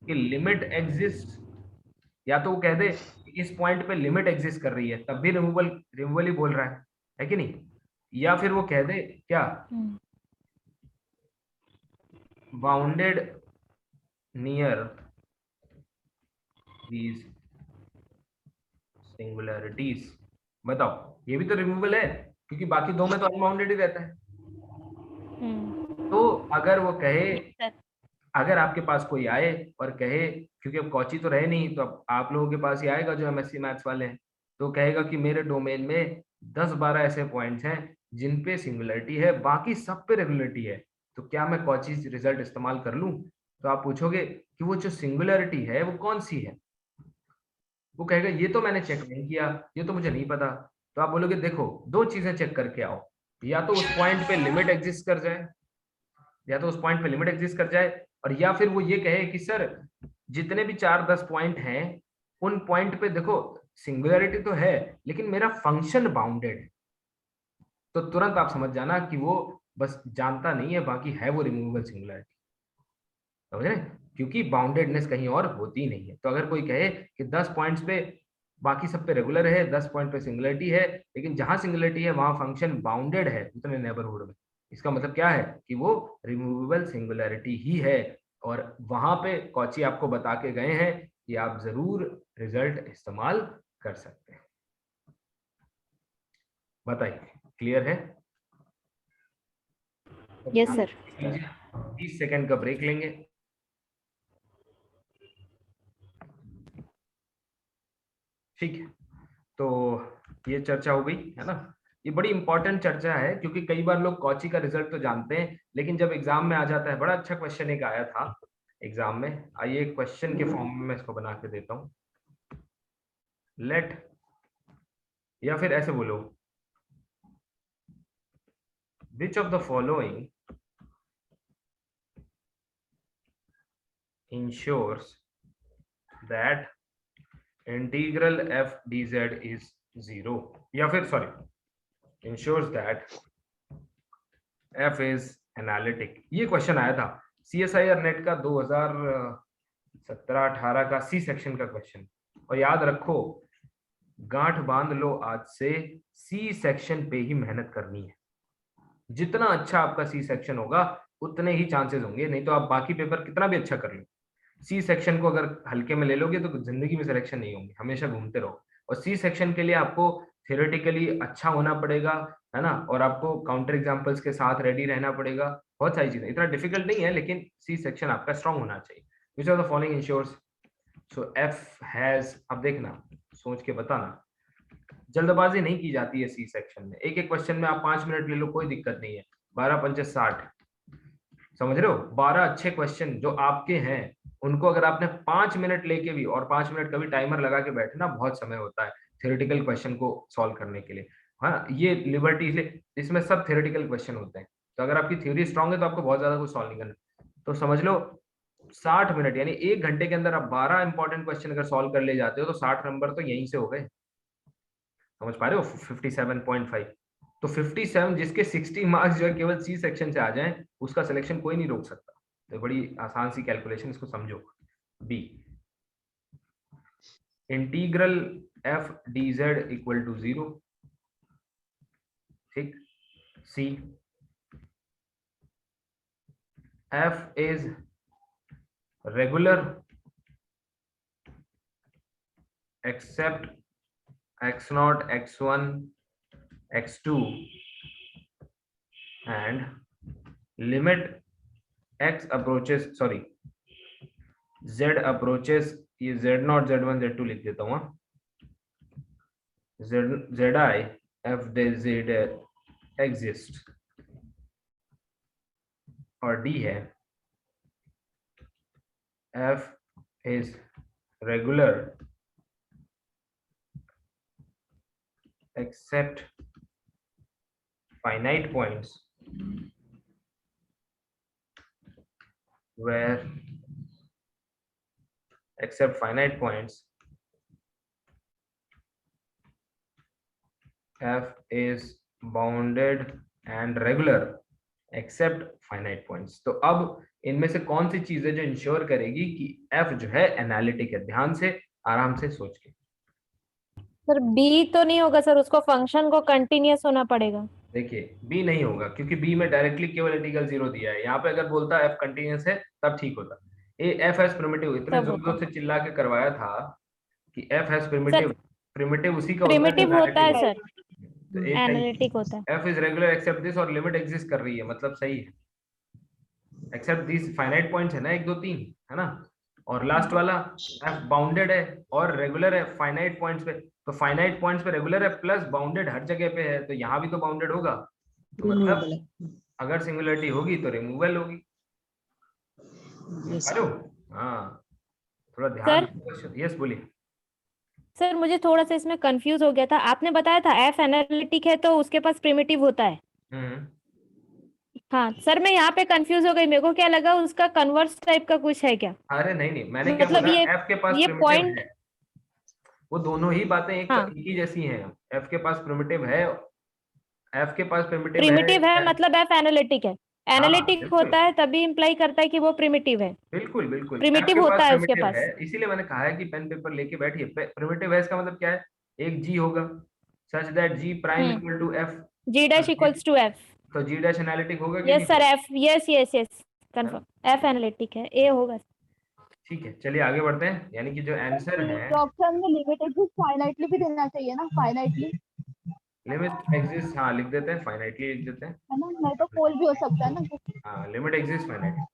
कि लिमिट एग्जिस्ट, या तो वो कह दे कि इस पॉइंट पे लिमिट एग्जिस्ट कर रही है, तब भी रिमूवल ही बोल रहा है कि नहीं? या फिर वो कह दे क्या, बाउंडेड नियर दीज सिंगुलरिटीज। बताओ, ये भी तो रिमूवल है, क्योंकि बाकी दो में तो अनबाउंडेड ही रहता है। तो अगर वो कहे, अगर आपके पास कोई आए और कहे, क्योंकि अब कॉची तो रहे नहीं, तो अब आप लोगों के पास ही आएगा जो एमएससी मैथ्स वाले हैं, तो कहेगा कि मेरे डोमेन में 10-12 ऐसे पॉइंट्स हैं जिन पे सिंगुलरिटी है, बाकी सब पे रेगुलरिटी है, तो क्या मैं कॉची रिजल्ट इस्तेमाल कर लूं? तो आप पूछोगे कि वो जो सिंगुलरिटी है वो कौन सी है? वो कहेगा ये तो मैंने चेक नहीं किया, ये तो मुझे नहीं पता। तो आप बोलोगे देखो, दो चीजें चेक करके आओ, या तो उस पॉइंट पे लिमिट एग्जिस्ट कर जाए, या तो उस पॉइंट पे लिमिट एग्जिस्ट कर जाए, और या फिर वो ये कहे कि सर जितने भी 4-10 पॉइंट हैं, उन पॉइंट पे देखो सिंगुलरिटी तो है, लेकिन मेरा फंक्शन बाउंडेड है। तो तुरंत आप समझ जाना कि वो बस जानता नहीं है, बाकी है वो रिमूवेबल सिंगुलरिटी। समझ रहे हैं? क्योंकि बाउंडेडनेस कहीं और होती नहीं है। तो अगर कोई कहे कि 10 पॉइंट्स पे बाकी सब पे रेगुलर है, 10 पॉइंट पे सिंगुलरिटी है, लेकिन जहां सिंगुलरिटी है वहां फंक्शन बाउंडेड है उतने नेबरहुड में, इसका मतलब क्या है कि वो रिमूवेबल सिंगुलरिटी ही है। और वहां पे कॉची आपको बता के गए हैं कि आप जरूर रिजल्ट इस्तेमाल कर सकते हैं। बताइए, क्लियर है? Yes sir. 30 सेकंड का ब्रेक लेंगे। ठीक है, तो ये चर्चा हो गई है ना? ये बड़ी इंपॉर्टेंट चर्चा है, क्योंकि कई बार लोग कॉची का रिजल्ट तो जानते हैं, लेकिन जब एग्जाम में आ जाता है, बड़ा अच्छा क्वेश्चन एक आया था एग्जाम में, आइए क्वेश्चन के फॉर्म में मैं इसको बना के देता हूँ। लेट, या फिर ऐसे बोलो, विच of the following ensures that integral f dz is 0, या फिर sorry, ensures that f is analytic। ये क्वेश्चन आया था CSIR नेट का 2017-18 का सी सेक्शन का क्वेश्चन। और याद रखो, गांठ बांध लो आज से, सी सेक्शन पे ही मेहनत करनी है। जितना अच्छा आपका सी सेक्शन होगा उतने ही चांसेस होंगे, नहीं तो आप बाकी पेपर कितना भी अच्छा कर लो, सी सेक्शन को अगर हल्के में ले लोगे तो जिंदगी में सिलेक्शन नहीं होंगे, हमेशा घूमते रहो। और सी सेक्शन के लिए आपको थियोरेटिकली अच्छा होना पड़ेगा, है ना? और आपको काउंटर एग्जांपल्स के साथ रेडी रहना पड़ेगा, बहुत सारी चीजें, इतना डिफिकल्ट नहीं है, लेकिन सी सेक्शन आपका स्ट्रांग होना चाहिए। Which of the following ensures, so f has, अब देखना, सोच के बताना, जल्दबाजी नहीं की जाती है सी सेक्शन में। एक एक क्वेश्चन में आप 5 मिनट ले लो, कोई दिक्कत नहीं है। 12×5 = 60, समझ रहे हो? 12 अच्छे क्वेश्चन जो आपके हैं, उनको अगर आपने 5 मिनट लेके भी, और 5 मिनट का भी टाइमर लगा के बैठना बहुत समय होता है थ्योरेटिकल क्वेश्चन को सॉल्व करने के लिए। हाँ, ये लिबर्टी, इसलिए इसमें सब थ्योरेटिकल क्वेश्चन होते हैं। तो अगर आपकी थ्योरी स्ट्रांग है तो आपको बहुत ज्यादा कुछ सॉल्व नहीं करना। तो समझ लो 60 मिनट यानी 1 घंटे के अंदर आप 12 इंपॉर्टेंट क्वेश्चन अगर सॉल्व कर ले जाते हो तो 60 नंबर तो यहीं से हो गए। समझ पा रहे हो? 57.5। तो 57, जिसके 60 मार्क्स जो है केवल सी सेक्शन से आ जाएं, उसका सिलेक्शन कोई नहीं रोक सकता। तो बड़ी आसान सी कैलकुलेशन, इसको समझो। B, integral f d z equal to 0। ठीक। C, f is regular except x0, x1, x2 and limit x approaches, sorry, z approaches, ये z0, z1, z2 लिख देता हूँ, zi f z exist, और D है f is regular except finite points where except finite points f is bounded and regular except finite points। तो अब इनमें से कौन सी चीज है जो इंश्योर करेगी कि f जो है एनालिटिक है? ध्यान से, आराम से सोच के। सर बी तो नहीं होगा सर, उसको फंक्शन को कंटिन्यूअस होना पड़ेगा। देखिए बी नहीं होगा क्योंकि बी में डायरेक्टली केवल इंटीग्रल 0 दिया है। यहाँ पे अगर बोलता है f कंटिन्यूअस है तब ठीक होता। ए एफ हैज प्रिमिटिव, इतने तब जोर होता जोर से चिल्ला के करवाया था कि F has sir, primitive. Primitive उसी का होता है जो प्रिमिटिव होता है एनालिटिक। सर, तो ए सही, एनालिटिक होता है। F is regular except this, और लिमिट एग्जिस्ट कर रही है, मतलब सही है। एक्सेप्ट दिस फाइनाइट पॉइंट्स है ना, 1 2 3 है ना, और लास्ट वाला एफ बाउंडेड है और रेगुलर है फाइनाइट पॉइंट्स पे। तो फाइनाइट पॉइंट्स पे रेगुलर है प्लस बाउंडेड हर जगह पे है, तो यहाँ भी तो बाउंडेड होगा। तो मतलब Removable है। अगर सिंगुलरिटी होगी तो रिमूवल होगी। Yes, hello, sir. हाँ, थोड़ा ध्यान। सर यस बोलिए। सर मुझे थोड़ा सा इसमें कंफ्यूज हो गया था। आपने बताया था एफ एनालिटिक है तो उसके पास प्रिमिटिव होता है। हम्म, हाँ सर, मैं यहाँ पे कंफ्यूज हो गई, मेरे को क्या लगा उसका कन्वर्स टाइप का कुछ है क्या। अरे नहीं नहीं, मैंने क्या मतलब बोला, एफ के पास ये प्रिमिटिव पॉइंट। है। वो दोनों ही बातें एक हाँ, एक ही जैसी हैं। एफ के पास प्रिमिटिव है, एफ के पास प्रिमिटिव प्रिमिटिव है है। मतलब एफ एनालिटिक है। हाँ एनालिटिक बिल्कुल, होता है तभी इंप्लाई करता है कि वो प्रिमिटिव है। बिल्कुल बिल्कुल एफ के प्रिमिटिव पास होता है उसके प्रिमिटिव है, पास। इसीलिए मैंने कहा है कि पेन पेपर लेके बैठिए। प्रिमिटिव है इसका मतलब क्या है, एक जी होगा such that ji prime hmm, equal to F. Ji dash equals to F. तो जी डैश एनालिटिक होगा कि यस नहीं सर, होगा? एफ, यस यस यस, है ना? कंफर्म एफ एनालिटिक है, ए होगा। ठीक है, चलिए आगे बढ़ते हैं। यानी कि जो आंसर है, तो ऑप्शन में लिमिट एग्जिस्ट फाइनाइटली भी देना चाहिए ना, फाइनाइटली, लिमिट एग्जिस्ट, हाँ लिख देते हैं, फाइनाइटली लिख देते हैं। है ना, नहीं तो पोल भी हो सकता है ना। हाँ, लिमिट एग्जिस्ट फाइनाइटली।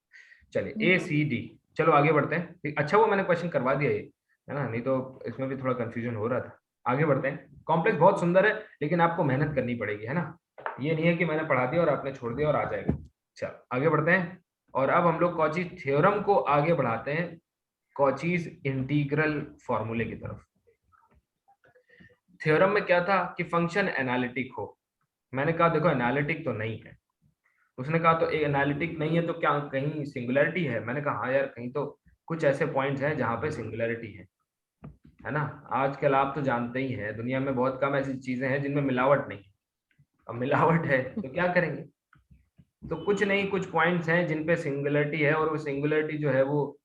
चलिए ए सी डी, चलो आगे बढ़ते हैं। अच्छा वो मैंने क्वेश्चन करवा दिया ये, है ना, नहीं तो इसमें भी थोड़ा कंफ्यूजन हो रहा था। आगे बढ़ते हैं। कॉम्प्लेक्स बहुत सुंदर है लेकिन आपको मेहनत करनी पड़ेगी, है ना। ये नहीं है कि मैंने पढ़ा दिया और आपने छोड़ दिया और आ जाएगा। चलो आगे बढ़ते हैं, और अब हम लोग कॉची थ्योरम को आगे बढ़ाते हैं, कॉचीज इंटीग्रल फॉर्मूले की तरफ। थ्योरम में क्या था कि फंक्शन एनालिटिक हो। मैंने कहा देखो एनालिटिक तो नहीं है। उसने कहा तो एनालिटिक नहीं है तो क्या कहीं सिंगुलरिटी है? मैंने कहा हाँ यार, कहीं तो कुछ ऐसे पॉइंट्स हैं जहां पे सिंगुलरिटी है ना। आजकल आप तो जानते ही हैं दुनिया में बहुत कम ऐसी चीजें हैं जिनमें मिलावट नहीं है। अब मिलावट है तो क्या करेंगे? तो कुछ नहीं, कुछ पॉइंट्स हैं जिन पे सिंगुलरिटी है, और वो सिंगुलरिटी जो है वो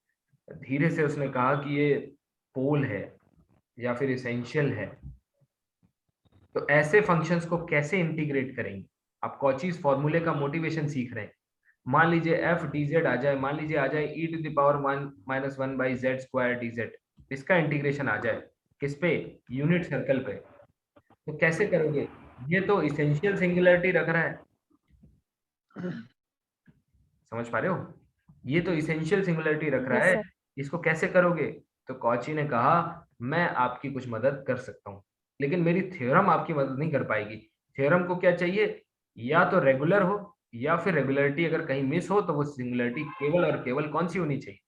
धीरे से उसने कहा कि ये पोल है या फिर इसेंशियल है। तो ऐसे फंक्शंस को कैसे इंटीग्रेट करेंगे? आप कॉचीज फॉर्मूले का मोटिवेशन सीख रहे हैं। मान लीजिए एफ डी जेड आ जाए, मान लीजिए आ जाए e to the power 1 - 1 by z square d z, इसका इंटीग्रेशन आ जाए किस पे? यूनिट सर्कल पे। तो कैसे करोगे? ये तो इसेंशियल सिंगुलरिटी रख रहा है, समझ पा रहे हो? ये तो इसेंशियल सिंगुलरिटी रख रहा यस है, सर। इसको कैसे करोगे? तो कॉची ने कहा मैं आपकी कुछ मदद कर सकता हूँ, लेकिन मेरी थ्योरम आपकी मदद नहीं कर पाएगी। थ्योरम को क्या चाहिए? या तो रेगुलर हो, या फिर रेगुलरिटी अगर कहीं मिस हो तो वो सिंगुलरिटी केवल और केवल कौन सी होनी चाहिए?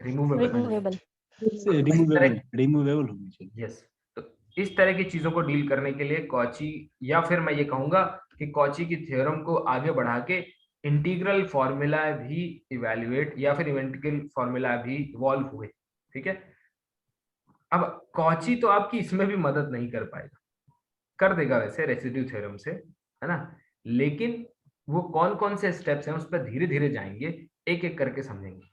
रिमूवेबल। रिमूवेबल। रिमूवेबल, रिमूवेबल होनी चाहिए। यस। तो इस तरह की चीजों को डील करने के लिए कॉची, या फिर मैं ये कहूंगा कि कॉची की थ्योरम को आगे बढ़ा के इंटीग्रल फॉर्मूला भी इवैल्यूएट, या फिर इंटीग्रल फॉर्मूला भी इवॉल्व हुए। ठीक है, अब कॉची तो आपकी इसमें भी मदद नहीं कर पाएगा, कर देगा वैसे रेसिड्यू थ्योरम से, है ना, लेकिन वो कौन कौन से स्टेप्स हैं उस पर धीरे धीरे जाएंगे, एक एक करके समझेंगे।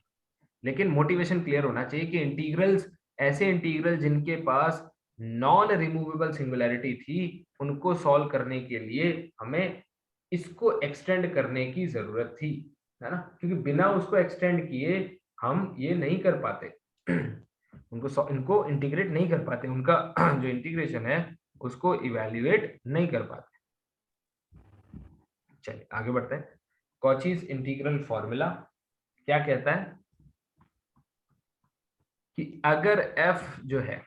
लेकिन मोटिवेशन क्लियर होना चाहिए कि इंटीग्रल्स, ऐसे इंटीग्रल जिनके पास नॉन रिमूवेबल सिंगुलैरिटी थी, उनको सॉल्व करने के लिए हमें इसको एक्सटेंड करने की जरूरत थी, है ना, क्योंकि बिना उसको एक्सटेंड किए हम ये नहीं कर पाते। इनको इंटीग्रेट नहीं कर पाते, उनका जो इंटीग्रेशन है उसको इवैल्यूएट नहीं कर पाते। चलिए आगे बढ़ते हैं। कॉचीज इंटीग्रल फॉर्मूला क्या कहता है कि अगर f जो है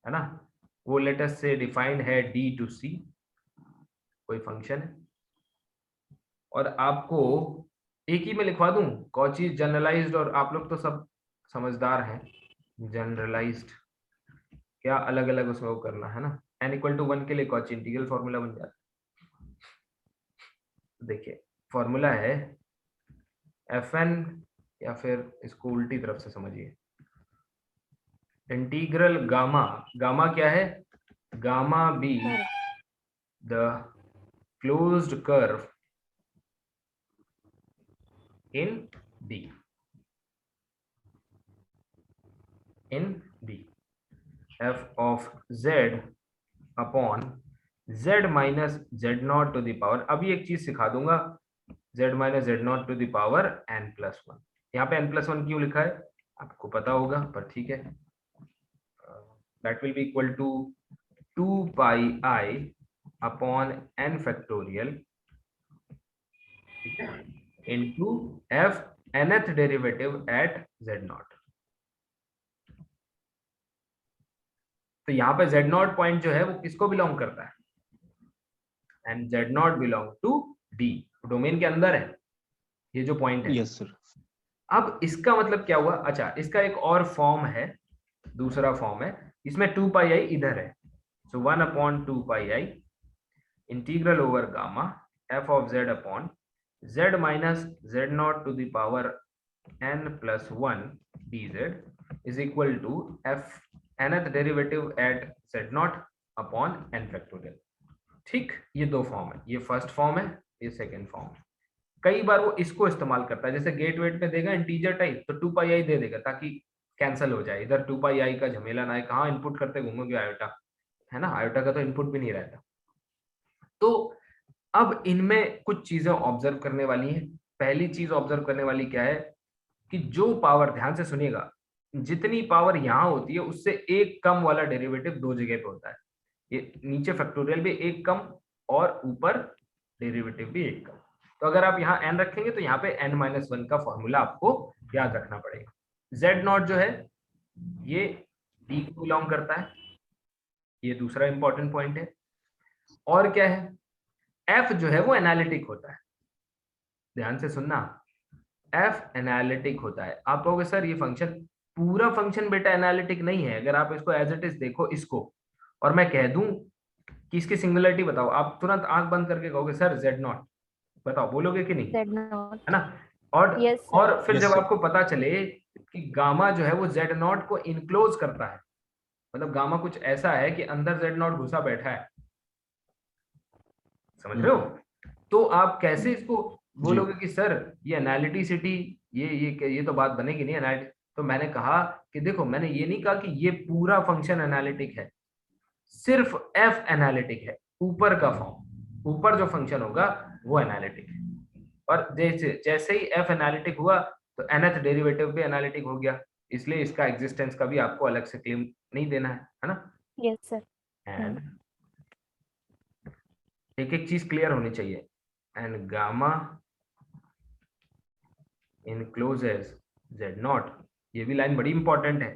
है ना, वो लेट अस से डिफाइंड है d to c, कोई फंक्शन है, और आपको एक ही में लिखवा दूं, कॉची जनरलाइज्ड, और आप लोग तो सब समझदार हैं, जनरलाइज्ड क्या अलग अलग उसमें वो करना है ना, n इक्वल टू 1 के लिए कॉची इंटीग्रल फॉर्मूला बन जाता है। देखिए फॉर्मूला है fn, या फिर इसको उल्टी तरफ से समझिए, इंटीग्रल गामा, गामा क्या है, gamma be the closed curve in D, in D, f of z upon z minus z naught to the power, अभी एक चीज सिखा दूंगा, z minus z naught to the power n plus 1, यहाँ पे n plus 1 क्यों लिखा है आपको पता होगा, पर ठीक है, that will be equal to 2 pi I upon n factorial into f nth derivative at z naught। तो यहाँ पे z naught पॉइंट जो है वो किसको बिलोंग करता है, and z naught belong to d, domain के अंदर है ये जो पॉइंट है। Yes sir. अब इसका मतलब क्या हुआ, अच्छा इसका एक और फॉर्म है, दूसरा फॉर्म है, इसमें 2 पाई आई इधर है, so 1/2 pi i integral over gamma f of z upon z minus z not to the power n plus 1 dz is equal to f nth derivative at z not upon n factorial. ठीक, ये दो form है, ये first form है, ये second form है। कई बार वो इसको इस्तेमाल करता है, जैसे गेट वेट में देगा इंटीजर टाइप तो 2 पाई आई दे देगा ताकि कैंसिल हो जाए, इधर 2 पाई आई का झमेला ना है, कहाँ इनपुट करते घूमोगे आयोटा, है ना, आयोटा का तो इनपुट भी नहीं रहता। तो अब इनमें कुछ चीजें ऑब्जर्व करने वाली हैं। पहली चीज ऑब्जर्व करने वाली क्या है कि जो पावर, ध्यान से सुनिएगा, जितनी पावर यहाँ होती है उससे एक कम वाला डेरिवेटिव दो जगह पे होता है, ये नीचे फैक्टोरियल भी एक कम और ऊपर डेरिवेटिव भी एक कम। तो अगर आप यहाँ n रखेंगे तो यहाँ पे n-1 का फॉर्मूला आपको याद रखना पड़ेगा। z नॉट जो है ये d को बिलोंग करता है, ये दूसरा इंपॉर्टेंट पॉइंट है। और क्या है, f जो है वो एनालिटिक होता है, ध्यान से सुनना, f एनालिटिक होता है। आप कहोगे सर ये फंक्शन, पूरा फंक्शन बेटा एनालिटिक नहीं है, अगर आप इसको एज इट इज देखो इसको, और मैं कह दूं कि इसकी सिंगुलरिटी बताओ, आप तुरंत आंख बंद करके कहोगे सर z नॉट, बताओ बोलोगे कि नहीं, है ना। और Yes, sir. और फिर Yes, जब sir. आपको पता चले कि गामा जो है वो z नॉट को इनक्लोज करता है, मतलब गामा कुछ ऐसा है कि अंदर z नॉट घुसा बैठा है, समझ रहे हो, तो आप कैसे इसको बोलोगे कि सर ये एनालिटिसिटी, ये तो बात बनेगी नहीं एनालिटिक। तो मैंने कहा कि देखो, मैंने ये नहीं कहा कि ये पूरा फंक्शन एनालिटिक है, सिर्फ f एनालिटिक है, ऊपर का फॉर्म, ऊपर जो फंक्शन होगा वो एनालिटिक है। और जैसे ही f एनालिटिक हुआ तो nth डेरिवेटिव भी एनालिटिक हो गया, इसलिए इसका एग्जिस्टेंस का भी आपको अलग से क्लेम नहीं देना है ना। Yes, sir. एंड एक एक चीज क्लियर होनी चाहिए, एंड गामा इनक्लोजेस z नॉट, ये भी लाइन बड़ी इंपॉर्टेंट है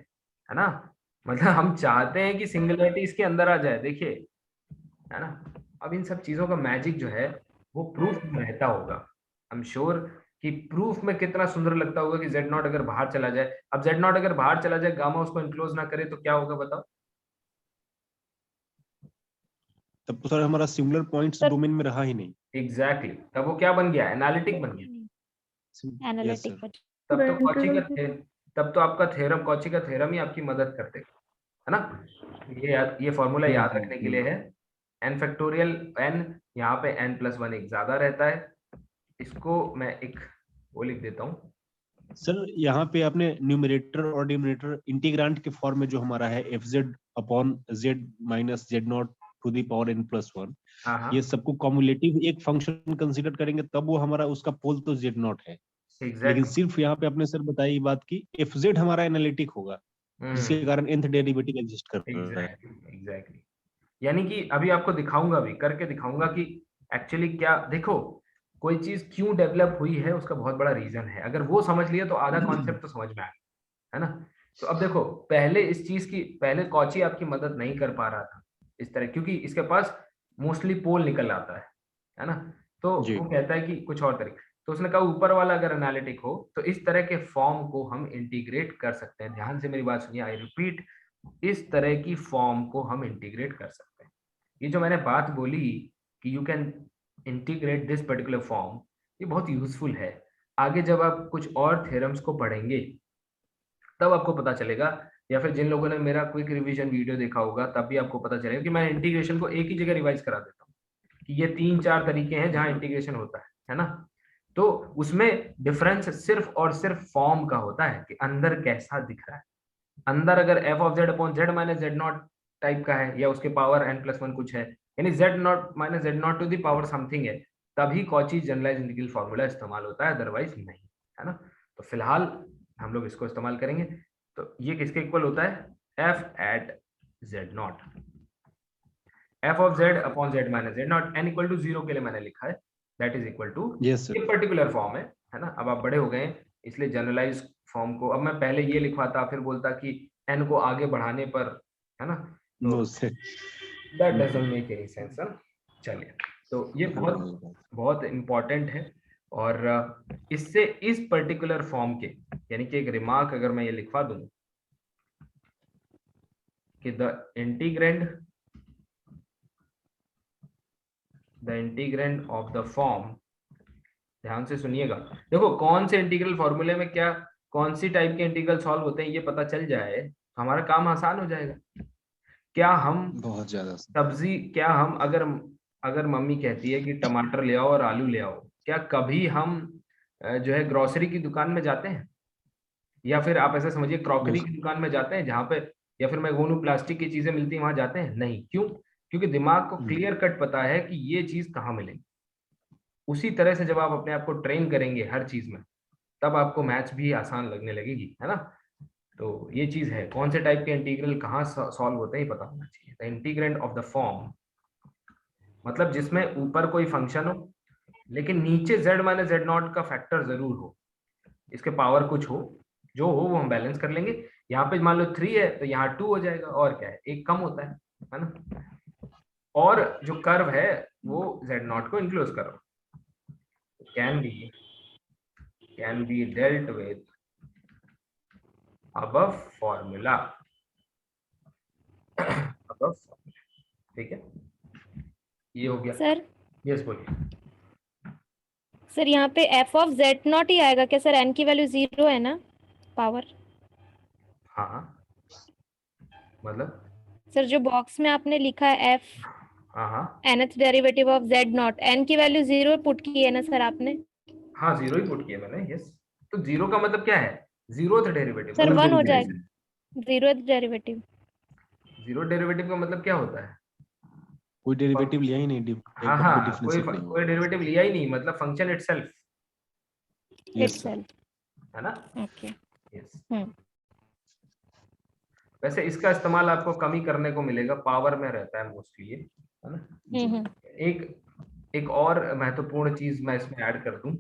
ना, मतलब हम चाहते हैं कि सिंगुलरिटी इसके अंदर आ जाए, देखिए, है ना। अब इन सब चीजों का मैजिक जो है वो प्रूफ में रहता होगा, आई एम श्योर कि प्रूफ में कितना सुंदर लगता होगा कि z नॉट अगर बाहर चला जाए। अब z नॉट अगर बाहर चला जाए, गामा उसको इनक्लोज ना करे तो क्या होगा बताओ। तब तो सर हमारा सिमिलर पॉइंट्स Sir. डोमेन में रहा ही नहीं। एग्जैक्टली तब वो क्या बन गया, एनालिटिक बन गया। Yes, Analytic. sir. तब तो कॉची का तब तो आपका थ्योरम, कॉची का थ्योरम ही आपकी मदद कर देगा, है ना। ये फॉर्मूला याद रखने के लिए है, n फैक्टोरियल n, यहाँ पे n+1 एक ज्यादा रहता है, इसको मैं एक वो लिख देता हूँ। सर यहाँ पे आपने न्यूमरेटर और डिनोमिनेटर इंटीग्रांट के फॉर्म में जो हमारा है fz upon z minus z not to the power n+1, हाँ ये सबको कॉम्युलेटिव एक फंक्शन कंसीडर करेंगे तब वो हमारा उसका पोल तो z नॉट है। लेकिन एग्जैक्टली, सिर्फ यहाँ पे आपने सर बताई ये बात की fz हमारा एनालिटिक होगा, जिसके कारण nth डेरिवेटिव एग्जिस्ट कर रहा है। एग्जैक्टली, यानी कि अभी आपको दिखाऊंगा भी, करके दिखाऊंगा कि एक्चुअली क्या, देखो कोई चीज क्यों डेवलप हुई है उसका बहुत बड़ा रीजन है, अगर वो समझ लिया तो आधा कॉन्सेप्ट तो समझ में आ गया, है ना। तो अब देखो, पहले कॉची आपकी मदद नहीं कर पा रहा था इस तरह, क्योंकि इसके पास मोस्टली पोल निकल आता है ना, तो जी। वो कहता है कि कुछ और तरीके, तो उसने कहा ऊपर वाला अगर एनालिटिक हो तो इस तरह के फॉर्म को हम इंटीग्रेट कर सकते हैं। ध्यान से मेरी बात सुनिए, आई रिपीट, इस तरह की फॉर्म को हम इंटीग्रेट कर सकते हैं। ये जो मैंने बात बोली कि you can integrate this particular form, ये बहुत यूजफुल है। आगे जब आप कुछ और थ्योरम्स को पढ़ेंगे तब आपको पता चलेगा, या फिर जिन लोगों ने मेरा क्विक रिवीजन वीडियो देखा होगा तब भी आपको पता चलेगा कि मैं इंटीग्रेशन को एक ही जगह रिवाइज करा देता हूँ कि ये 3-4 तरीके हैं जहां इंटीग्रेशन होता है ना। तो उसमें डिफरेंस सिर्फ और सिर्फ फॉर्म का होता है कि अंदर कैसा दिख रहा है। अंदर अगर f of z upon z minus z naught type का है, या उसके पावर n+1 कुछ है, यानी z naught minus z naught to the power something है, तभी कॉची जनरलाइज इंटीग्रल फॉर्मूला इस्तेमाल होता है, अदरवाइज नहीं, है ना। तो फिलहाल हम लोग इसको इस्तेमाल करेंगे। तो ये किसके इक्वल होता है, f at z naught, f of z upon z minus z naught, n equal to 0 के लिए मैंने लिखा है, that is equal to, yes sir. ये पर्टिकुलर फॉर्म है ना। अब आप बड़े हो गए इसलिए जनरलाइज फॉर्म को, अब मैं पहले ये लिखवाता फिर बोलता कि n को आगे बढ़ाने पर, है ना, तो no sir. That doesn't make any sense. चलिए, तो ये बहुत बहुत इंपॉर्टेंट है, और इससे इस पर्टिकुलर फॉर्म के, यानी कि एक रिमार्क अगर मैं ये लिखवा दूं कि the integrand of the form, ध्यान से सुनिएगा, देखो कौन से इंटीग्रल फॉर्मूले में क्या कौन सी टाइप के इंटीग्रल सॉल्व होते हैं ये पता चल जाए तो हमारा काम आसान हो जाएगा। क्या हम बहुत ज्यादा सब्जी, क्या हम अगर मम्मी कहती है कि टमाटर ले आओ और आलू ले आओ, क्या कभी हम जो है ग्रोसरी की दुकान में जाते हैं, या फिर आप ऐसा समझिए क्रॉकरी की दुकान में जाते हैं जहाँ पे, या फिर मैं बोलूं प्लास्टिक की चीजें मिलती हैं वहां जाते हैं? नहीं। क्यों? क्योंकि दिमाग को क्लियर कट पता है कि ये चीज कहाँ मिलेगी। उसी तरह से जब आप अपने आप को ट्रेन करेंगे हर चीज में, तब आपको मैथ्स भी आसान लगने लगेगी, है ना। तो ये चीज है, कौन से टाइप के इंटीग्रल कहाँ सॉल्व होते हैं ये पता होना चाहिए। The integrand of the form मतलब जिसमें ऊपर कोई फंक्शन हो लेकिन नीचे z माइनस जेड नॉट का फैक्टर जरूर हो, इसके पावर कुछ हो, जो हो वो हम बैलेंस कर लेंगे। यहाँ पे मान लो 3 है तो यहाँ 2 हो जाएगा, और क्या है, एक कम होता है ना। और जो कर्व है वो z नॉट को इंक्लोज करो, can be dealt with above formula, above formula, ठीक है, ये हो गया। सर यस बोलिए। सर यहाँ पे एफ ऑफ जेड नॉट ही आएगा क्या सर? एन की वैल्यू 0 है ना, पावर? हाँ मतलब, सर जो बॉक्स में आपने लिखा है एफ हाँ nth derivative of z naught, n की वैल्यू 0 पुट की है ना सर आपने? हाँ 0 ही पुट किया मैंने, यस। तो 0 का मतलब क्या है, 0th डेरिवेटिव, सर मतलब 1 हो जाएगा, 0th डेरिवेटिव। 0 डेरिवेटिव का मतलब क्या होता है? कोई डेरिवेटिव लिया ही नहीं, हाँ कभी हाँ, डिफरेंशिएट नहीं कोई डेरिवेटिव लिया ही नहीं, मतलब function itself, yes sir. Itself, है ना। ओके। यस, हम्म। वैसे इसका इस्तेमाल आपको कम ही करने को मिलेगा, पावर में रहता है मोस्टली ये, है ना। एक और महत्वपूर्ण चीज मैं इसमें ऐड कर दूं,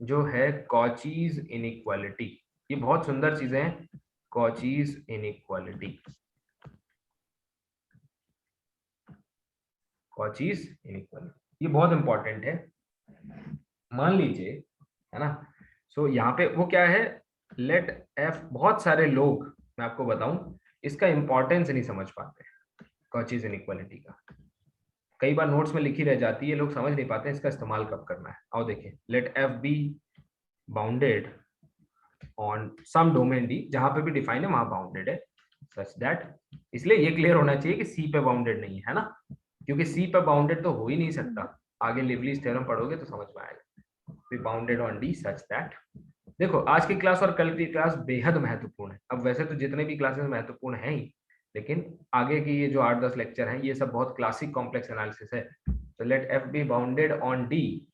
जो है कॉचीज इनइक्वालिटी। ये बहुत सुंदर चीजें हैं, कॉचीज इनइक्वालिटी, कॉचीज इनइक्वालिटी, ये बहुत इंपॉर्टेंट है। मान लीजिए, है ना, सो यहाँ पे वो क्या है, लेट एफ, बहुत सारे लोग, मैं आपको बताऊं, इसका इंपॉर्टेंस नहीं समझ पाते कॉचीज इनइक्वालिटी का। कई बार नोट्स में लिखी रह जाती है, लोग समझ नहीं पाते इसका इस्तेमाल कब करना है। आओ देखिए, let f be bounded on some domain D, जहां पे भी डिफाइन है वहां बाउंडेड है, सच दैट, इसलिए ये क्लियर होना चाहिए कि सी पे बाउंडेड नहीं है ना, क्योंकि सी पे बाउंडेड तो हो ही नहीं सकता। आगे लिवलीज थ्योरम पढ़ोगे तो समझ में आएगा, B bounded on D such that. देखो आज की क्लास और कल की क्लास बेहद महत्वपूर्ण है। अब वैसे तो जितने भी क्लासेस महत्वपूर्ण हैं ही, लेकिन आगे की ये जो 8-10 लेक्चर हैं ये सब बहुत क्लासिक कॉम्प्लेक्स एनालिसिस है। तो let f be bounded on D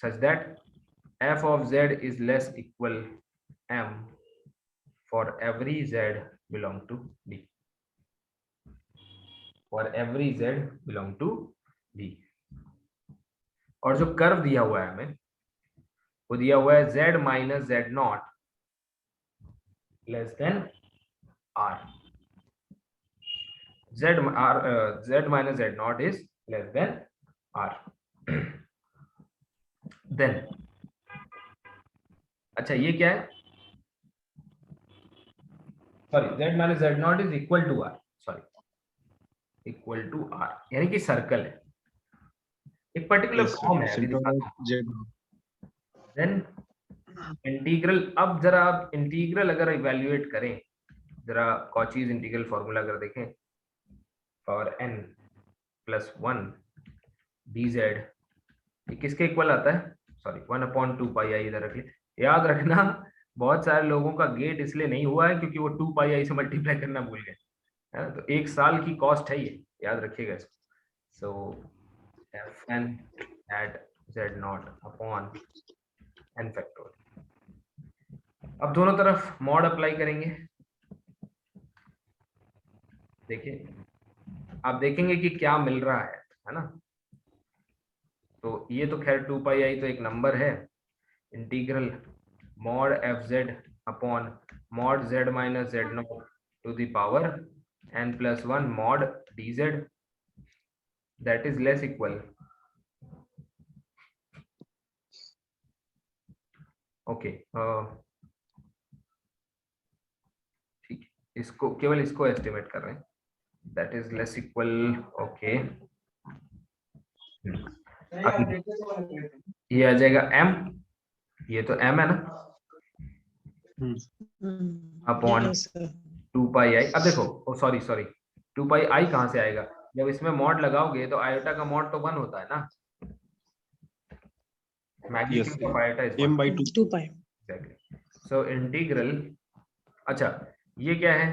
such that f of z is less equal m for every z belong to d, for every z belong to d। और जो curve दिया हुआ है हमें, वो दिया हुआ है z minus z not less than r. Z minus Z naught is less than r. Then अच्छा ये क्या है, sorry Z minus Z naught is equal to r, sorry equal to r, यानी कि सर्कल है, एक पर्टिकुलर Yes, sir. फॉर्म है, अभी Center दिखाता of हूं. Z. देन इंटीग्रल, अब जरा आप इंटीग्रल अगर इवेल्युएट करें, जरा कॉचीज इंटीग्रल फॉर्मूला अगर देखें, पावर n प्लस 1 dz, ये किसके इक्वल आता है, सॉरी 1/2 पाई आई इधर रख ले. याद रखना बहुत सारे लोगों का गेट इसलिए नहीं हुआ है क्योंकि वो 2 पाई आई से मल्टीप्लाई करना भूल गए, है ना, तो एक साल की कॉस्ट है ये, याद रखिएगा इसको. सो fn at z naught upon n factorial. अब दोनों तरफ मॉड अप्लाई करेंगे. देखिए आप देखेंगे कि क्या मिल रहा है ना. तो ये तो खैर 2 पाई आई तो एक नंबर है. Integral mod f z upon mod z minus z naught to the power n plus 1 mod d z, that is less equal, okay ठीक है, इसको केवल इसको एस्टिमेट कर रहे हैं, that is less equal, okay. ये आ जाएगा m, ये तो m है ना, upon Yes, sir. 2 pi i. अब देखो, ओ सॉरी 2 पाई आई कहां से आएगा, जब इसमें मॉड लगाओगे तो आयोटा का मॉड तो 1 होता है ना, magnitude of iota is M by 2. 2 pi. Exactly. So integral, अच्छा ये क्या है,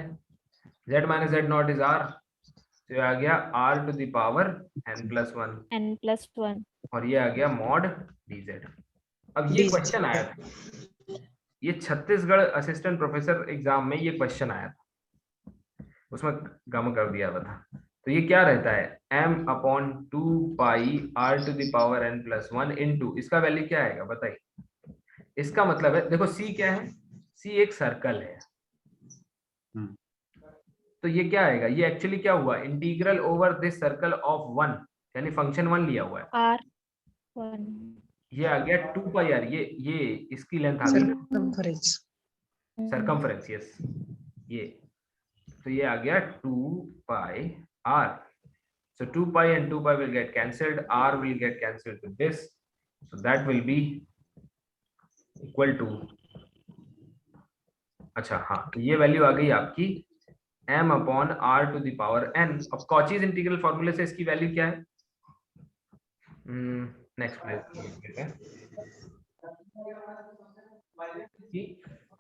z minus z naught is r, तो ये आ गया r to the power n plus 1, n+1. और ये आ गया मॉड dz. अब ये dz. क्वेश्चन आया था, ये छत्तीसगढ़ असिस्टेंट प्रोफेसर एग्जाम में ये क्वेश्चन आया था, उसमें गम कर दिया हुआ था. तो ये क्या रहता है, m upon 2 pi r to the power n plus 1 into, इसका वैल्यू क्या आएगा बताइए. इसका मतलब है, देखो c क्या है, c एक सर्कल है, तो ये क्या आएगा, ये एक्चुअली क्या हुआ, integral over this circle of 1, यानी फंक्शन 1 लिया हुआ है, r1. ये आ गया 2 पाई r, ये इसकी लेंथ आ गई Circumference. सरकमफ्रेंस, यस ये, तो ये आ गया 2 pi r. So 2 pi and 2 pi will get cancelled, r will get cancelled to this, so that will be equal to, अच्छा हाँ, तो ये वैल्यू आ गई आपकी m upon r to the power n. अब कॉचीज इंटीग्रल फॉर्मूले से इसकी वैल्यू क्या है, next place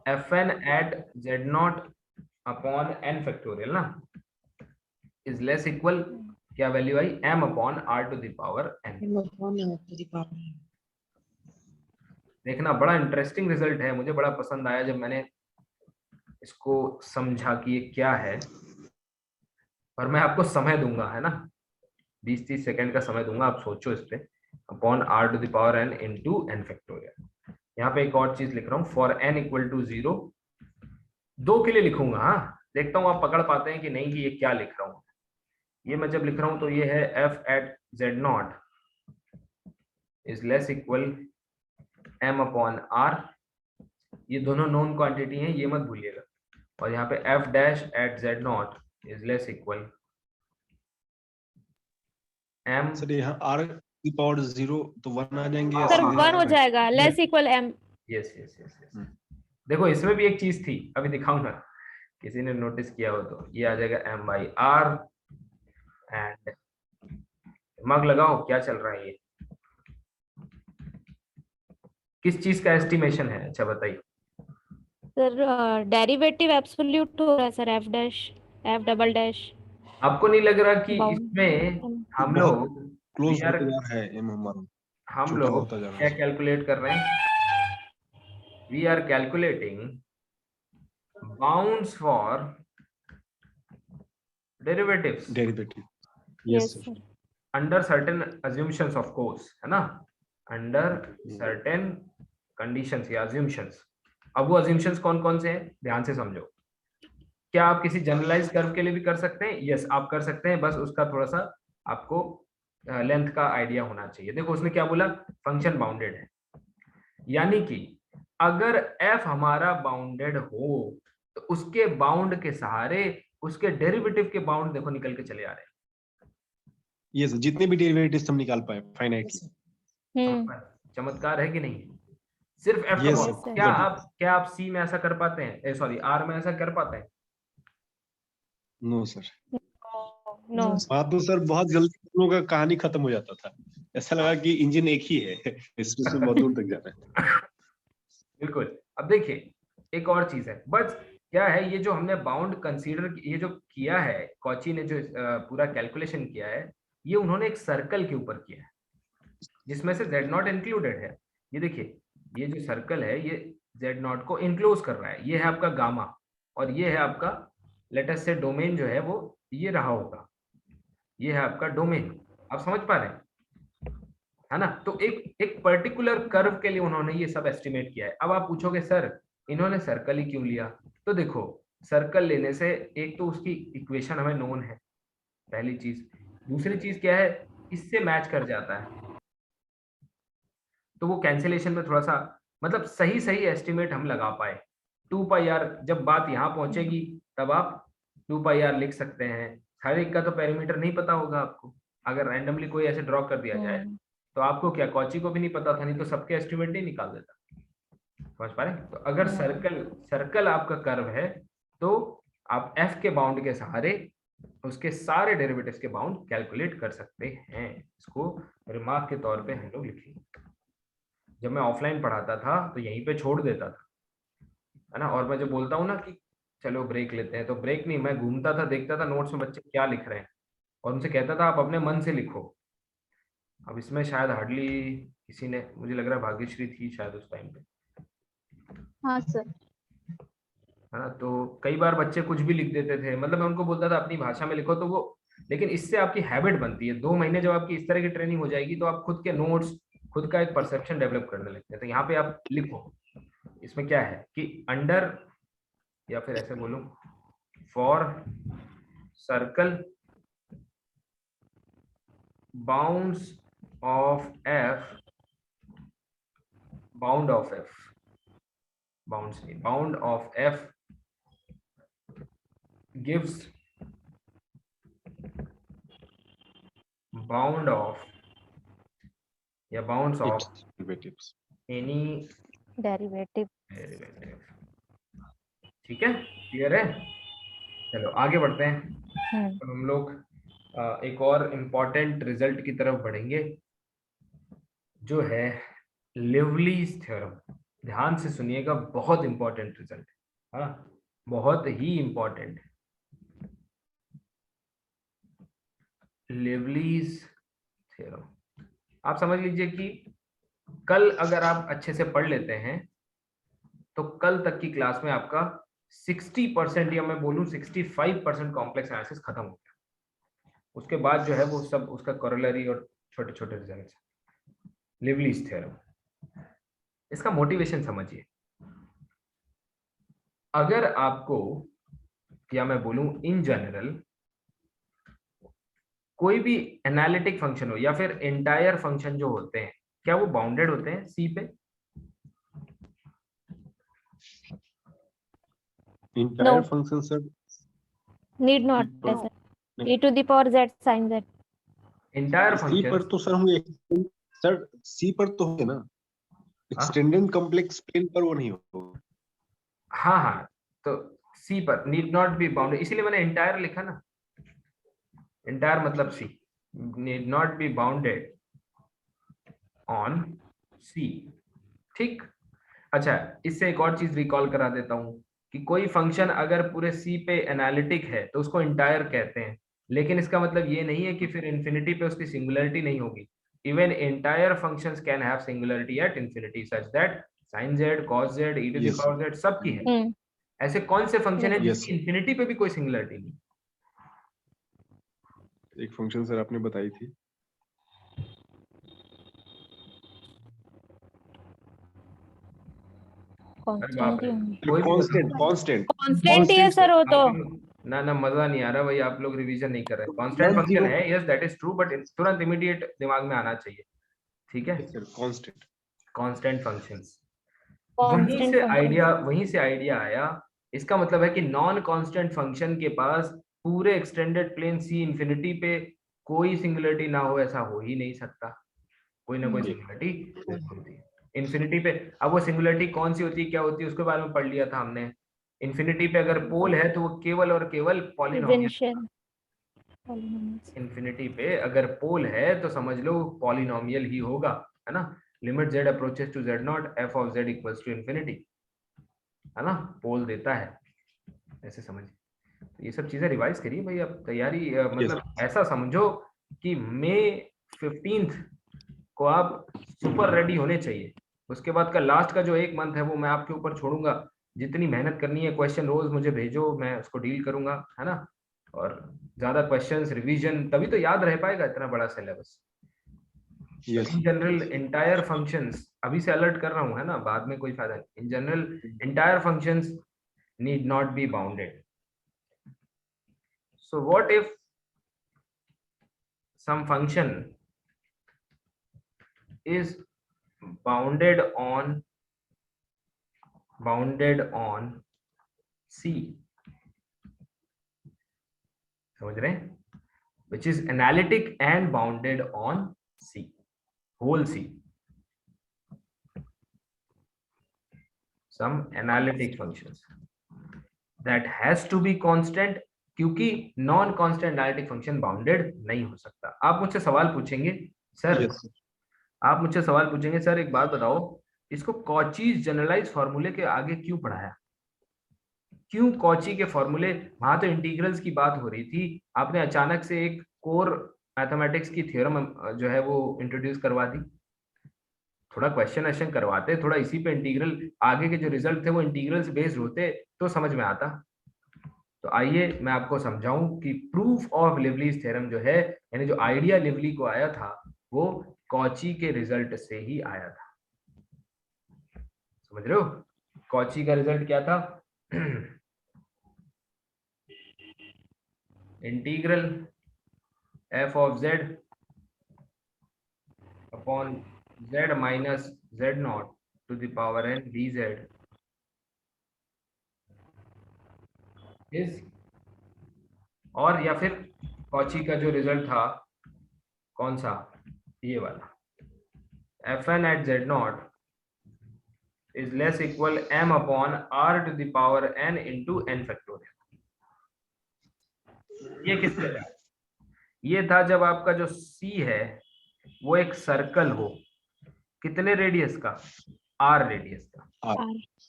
fn at z naught upon n factorial ना इज लेस इक्वल, क्या वैल्यू आई, m upon r to the power n. M upon r to the power. देखना बड़ा इंटरेस्टिंग रिजल्ट है, मुझे बड़ा पसंद आया जब मैंने इसको समझा कि ये क्या है. और मैं आपको समय दूंगा, है ना, 20-30 सेकंड का समय दूंगा, आप सोचो इस पे. Upon r to the power n into n factorial. यहाँ पे एक और चीज लिख रहा हूँ, फॉर n इक्वल टू 0, 2 के लिए लिखूंगा. हाँ देखता हूँ आप पकड़ पाते हैं कि नहीं कि ये क्या लिख रहा हूँ. ये मैं जब लिख रहा हूँ तो ये है f at z naught is less equal m upon r, ये दोनों नोन क्वांटिटी हैं, ये मत भूलिएगा. और यहाँ पे f dash at z naught is less equal m, sir यहाँ r की पावर 0 तो 1 आ जाएंगे या सर हाँ, सीधे 1 हो जाएगा, less equal m. Yes yes yes. देखो इसमें भी एक चीज थी, अभी दिखाऊंगा, किसी ने नोटिस किया हो तो. ये आ जाएगा m बाई r, एंड दिमाग लगाओ क्या चल रहा है, ये किस चीज का एस्टिमेशन है, अच्छा बताइए. सर डेरिवेटिव एब्सोल्यूट हो रहा है sir, f dash f double dash. आपको नहीं लग रहा कि Bound. इसमें हम बहुत लोग क्लोज we are- होता जा रहा है m हमारा, हम छोटा लोग होता जा रहा क्या है. कैलकुलेट कर रहे हैं, we are calculating bounds for derivatives derivative. Yes, yes sir. sir. Under certain assumptions of course, है ना, अंडर सर्टेन कंडीशंस या assumptions. अब वो अज्यूमशंस कौन कौन से हैं, ध्यान से समझो। क्या आप किसी जनरलाइज कर्व के लिए भी कर सकते हैं? यस, आप कर सकते हैं, बस उसका थोड़ा सा आपको लेंथ का आइडिया होना चाहिए। देखो उसने क्या बोला, फंक्शन बाउंडेड है, यानी कि अगर एफ हमारा बाउंडेड हो तो उसके बाउंड के सहारे उसके डेरिवेटिव के बाउंड देखो निकल के चले आ रहे हैं। ये जितने भी डेरिवेटिव्स हम निकाल पाए Yes, फाइनाइटली। sir. चमत्कार है कि नहीं? सिर्फ एफ का Yes, बाउंड। sir. क्या आप सी में ऐसा कर पाते हैं, सॉरी आर में ऐसा कर पाते हैं? No sir. No. No, sir. हाँ तो सर बहुत जल्दी हम लोगों का कहानी खत्म हो जाता था, ऐसा लगा कि इंजन एक ही है, इसमें बहुत दूर तक जाना है। बिल्कुल। अब देखिए एक और चीज है, बस क्या है, ये जो हमने बाउंड कंसीडर ये जो किया है, कॉची ने जो पूरा कैलकुलेशन किया है, ये उन्होंने एक सर्कल के ऊपर किया है जिसमें से z नॉट इंक्लूडेड है। ये देखिए, ये जो सर्कल है ये z नॉट को इंक्लोज कर रहा है, ये है आपका गामा, और ये है आपका लेटस से डोमेन जो है वो ये रहा होगा, ये है आपका डोमेन। आप समझ पा रहे हैं, है ना? तो एक एक पर्टिकुलर कर्व के लिए उन्होंने ये सब एस्टिमेट किया है। अब आप पूछोगे सर इन्होंने सर्कल ही क्यों लिया? तो देखो सर्कल लेने से एक तो उसकी इक्वेशन हमें नोन है, पहली चीज। दूसरी चीज क्या है, इससे मैच कर जाता है, तो वो कैंसिलेशन में थोड़ा सा मतलब सही सही एस्टिमेट हम लगा पाए। 2 पाई आर, जब बात यहाँ पहुंचेगी तब आप 2 पाई आर लिख सकते हैं। हर एक का तो पैरामीटर नहीं पता होगा आपको, अगर रैंडमली कोई ऐसे ड्रॉ कर दिया जाए तो आपको क्या, कॉची को भी नहीं पता था, नहीं तो सबके एस्टिमेट नहीं निकाल देता। समझ पा रहे हैं? तो अगर सर्कल आपका कर्व है तो आप एफ के बाउंड के सहारे उसके सारे डेरिवेटिव्स के बाउंड कैलकुलेट कर सकते हैं। इसको रिमार्क के तौर पे हम लोग लिखेंगे। जब मैं ऑफलाइन पढ़ाता था तो यहीं पे छोड़ देता था, है ना, और मैं जो बोलता हूँ ना कि चलो ब्रेक लेते हैं, तो ब्रेक नहीं, मैं घूमता था, देखता था नोट्स में बच्चे क्या लिख रहे हैं और उनसे कहता था आप अपने मन से लिखो। अब इसमें शायद हार्डली किसी ने, मुझे लग रहा है भाग्यश्री थी शायद उस टाइम पे, हाँ सर। है ना, तो कई बार बच्चे कुछ भी लिख देते थे, मतलब मैं उनको बोलता था अपनी भाषा में लिखो, तो वो, लेकिन इससे आपकी हैबिट बनती है। 2 महीने जब आपकी इस तरह की ट्रेनिंग हो जाएगी तो आप खुद के नोट्स, खुद का एक परसेप्शन डेवलप करने लगते हैं। तो यहाँ पे आप लिखो, इसमें क्या है कि अंडर, या फिर ऐसे बोलूं, for circle bounds of f, bound of f, bounds नहीं, bound of f gives bound of या bounds of derivatives. any derivative. derivative। ठीक है, क्लियर है? चलो आगे बढ़ते हैं। तो हम लोग एक और इम्पोर्टेंट रिजल्ट की तरफ बढ़ेंगे जो है लिवलीज थ्योरम। ध्यान से सुनिएगा, बहुत इंपॉर्टेंट रिजल्ट है, हाँ, बहुत ही इंपॉर्टेंट। लिवलीज थ्योरम आप समझ लीजिए कि कल अगर आप अच्छे से पढ़ लेते हैं तो कल तक की क्लास में आपका 60% या मैं बोलूं 65% कॉम्प्लेक्स एनालिसिस खत्म हो गया। उसके बाद जो है वो सब उसका कोरोलरी और छोटे छोटे रिजल्ट्स। लिवलीज थ्योरम, इसका मोटिवेशन समझिए। अगर आपको, या मैं बोलूं इन जनरल, कोई भी एनालिटिक फंक्शन हो या फिर एंटायर फंक्शन जो होते हैं, क्या वो बाउंडेड होते हैं सी पे? Entire No. Function sir need not है No. Sir. e to the power z sin z। Entire C पर फंक्शन, तो सर होंगे, सर सी पर तो होंगे ना, एक्सटेंडेड कॉम्प्लेक्स प्लेन पर वो नहीं होगा। हाँ हाँ, तो सी पर नीड नॉट बी बाउंडेड, इसीलिए मैंने एंटायर लिखा ना, एंटायर मतलब C, need not be bounded on C. ठीक, अच्छा, इससे एक और चीज रिकॉल करा देता हूं कि कोई फंक्शन अगर पूरे सी पे एनालिटिक है तो उसको एंटायर कहते हैं, लेकिन इसका मतलब ये नहीं है कि फिर इन्फिनिटी पे उसकी सिंगुलरिटी नहीं होगी। Even entire functions can have singularity at infinity such that sin z cos z e to the yes power z सबकी है। ऐसे कौन से फंक्शन है यस जिसकी इन्फिनिटी पे भी कोई सिंगुलरिटी नहीं? एक फंक्शन सर आपने बताई थी, कांस्टेंट ही होंगे। कोई भी कांस्टेंट कांस्टेंट कांस्टेंट ही है सर वो तो। ना ना मजा नहीं आ रहा भाई, आप लोग रिवीजन नहीं कर रहे। कांस्टेंट फंक्शन है, yes that is true, but तुरंत इमीडिएट दिमाग में आना चाहिए, ठीक है। Constant constant functions, constant function. वहीं से आइडिया आया। इसका मतलब है कि नॉन कांस्टेंट फंक्शन के पास पूरे एक्सटेंडेड प्लेन सी इंफिनिटी पे कोई सिंगुलरिटी ना हो, ऐसा हो ही नहीं सकता। कोई ना कोई सिंगुलरिटी होती है इंफिनिटी पे। अब वो सिंगुलरिटी कौन सी होती है, क्या होती है, उसके बारे में पढ़ लिया था हमने। इंफिनिटी पे अगर पोल है तो वो केवल और केवल पॉलिनोमियल। इवेंशियल पॉलिनोमियल्स। इंफिनिटी पे अगर पोल है तो समझ लो पॉलिनोमियल ही होगा, है ना। Limit z approaches to z naught f of z equals to infinity, है ना, पोल देता है, ऐसे समझिए। तो ये सब चीजें रिवाइज करिए भाई, अब तैयारी मतलब ऐसा समझो कि मई 15 को आप सुपर रेडी होने चाहिए। उसके बाद का लास्ट का जो एक मंथ है वो मैं आपके ऊपर छोड़ूंगा। जितनी मेहनत करनी है, क्वेश्चन रोज मुझे भेजो, मैं उसको डील करूंगा, है ना। और ज्यादा क्वेश्चंस रिवीजन, तभी तो याद रह पाएगा इतना बड़ा syllabus. In general entire functions, अभी से अलर्ट कर रहा हूँ, है ना, बाद में कोई फायदा नहीं। In general entire functions need not be bounded. So what if some function is bounded on C, समझ रहे हैं, which is analytic and bounded on C, whole C, some analytic functions that has to be constant, क्योंकि non constant analytic function bounded नहीं हो सकता। आप मुझसे सवाल पूछेंगे सर, आप मुझसे सवाल पूछेंगे सर एक बात बताओ, इसको कॉचीज जनरलाइज फॉर्मूले के आगे क्यों पढ़ाया, क्यों कॉची के फॉर्मूले, वहां तो इंटीग्रल्स की बात हो रही थी, आपने अचानक से एक कोर मैथमेटिक्स की थ्योरम जो है वो इंट्रोड्यूस करवा दी। थोड़ा क्वेश्चन करवाते, थोड़ा इसी पे इंटीग्रल, आगे के जो रिजल्ट थे वो इंटीग्रल्स बेस्ड होते तो समझ में आता। तो आइए मैं आपको समझाऊं कि प्रूफ ऑफ लिवलीज थ्योरम जो है, यानी जो आइडिया लिवली को आया था वो कॉची के रिजल्ट से ही आया था। समझ रहे हो, कॉची का रिजल्ट क्या था, integral f of z upon z minus z not to the power n dz is, और या फिर कॉची का जो रिजल्ट था कौन सा, ये वाला, fn at z not is less equal m upon r to the power n into n factorial। ये किससे था, ये था जब आपका जो c है वो एक सर्कल हो, कितने रेडियस का, r रेडियस का,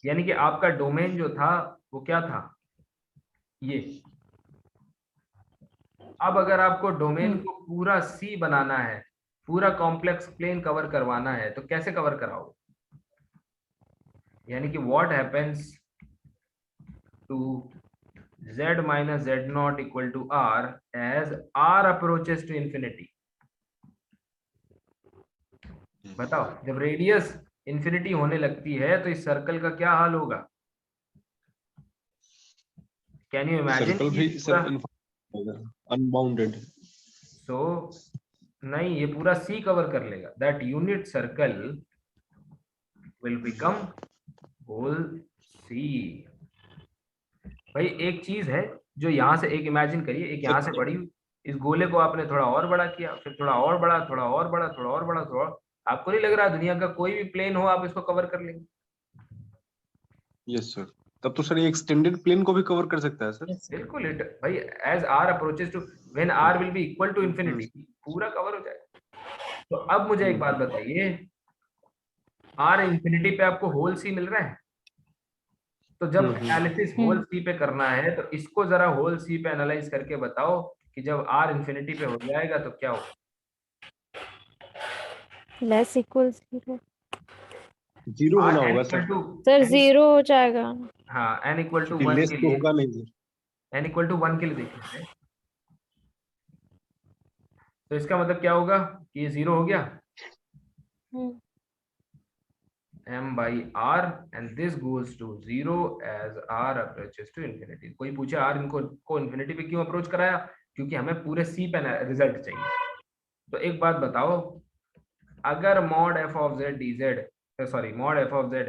यानी कि आपका डोमेन जो था वो क्या था, ये। अब अगर आपको डोमेन को पूरा c बनाना है, पूरा कॉम्प्लेक्स प्लेन कवर करवाना है, तो कैसे कवर कराओगे, यानी कि what happens to z minus z naught equal to r as r approaches to infinity। बताओ, जब रेडियस इंफिनिटी होने लगती है तो इस सर्कल का क्या हाल होगा, can you imagine, unbounded. So नहीं, ये पूरा c कवर कर लेगा, that unit circle will become whole c। भाई एक चीज है जो यहाँ से, एक इमेजिन करिए, एक यहाँ से बड़ी, इस गोले को आपने थोड़ा और बड़ा किया, फिर थोड़ा और बड़ा, थोड़ा और बड़ा, थोड़ा और बड़ा, थोड़ा, आपको नहीं लग रहा दुनिया का कोई भी प्लेन हो आप इसको कवर कर लेंगे। यस सर, तब तो सर ये एक्सटेंडेड प्लेन को भी कवर कर सकता है सर। बिल्कुल भाई, as r approaches to, when r will be equal to infinity, पूरा कवर हो जाएगा। तो अब मुझे एक बात बताइए, आर इंफिनिटी पे आपको होल सी मिल रहा है, तो जब एनालिसिस होल सी पे करना है तो इसको जरा होल सी पे एनालाइज करके बताओ कि जब आर इंफिनिटी पे हो जाएगा तो क्या होगा, लेस इक्वल जीरो, जीरो होना होगा सर। सर जीरो हो जाएगा। हाँ, n इक्वल टू 1 लेस के तो लिए, होगा नहीं सर। n इक्वल टू 1 के लिए देख लेते हैं, तो इसका मतलब क्या होगा कि ये जीरो हो गया, m by r and this goes to 0 as r approaches to infinity। कोई पूछे r इनको को infinity पे क्यों अप्रोच कराया? क्योंकि हमें पूरे c पे रिजल्ट चाहिए। तो एक बात बताओ, अगर mod f of z dz sorry mod f of z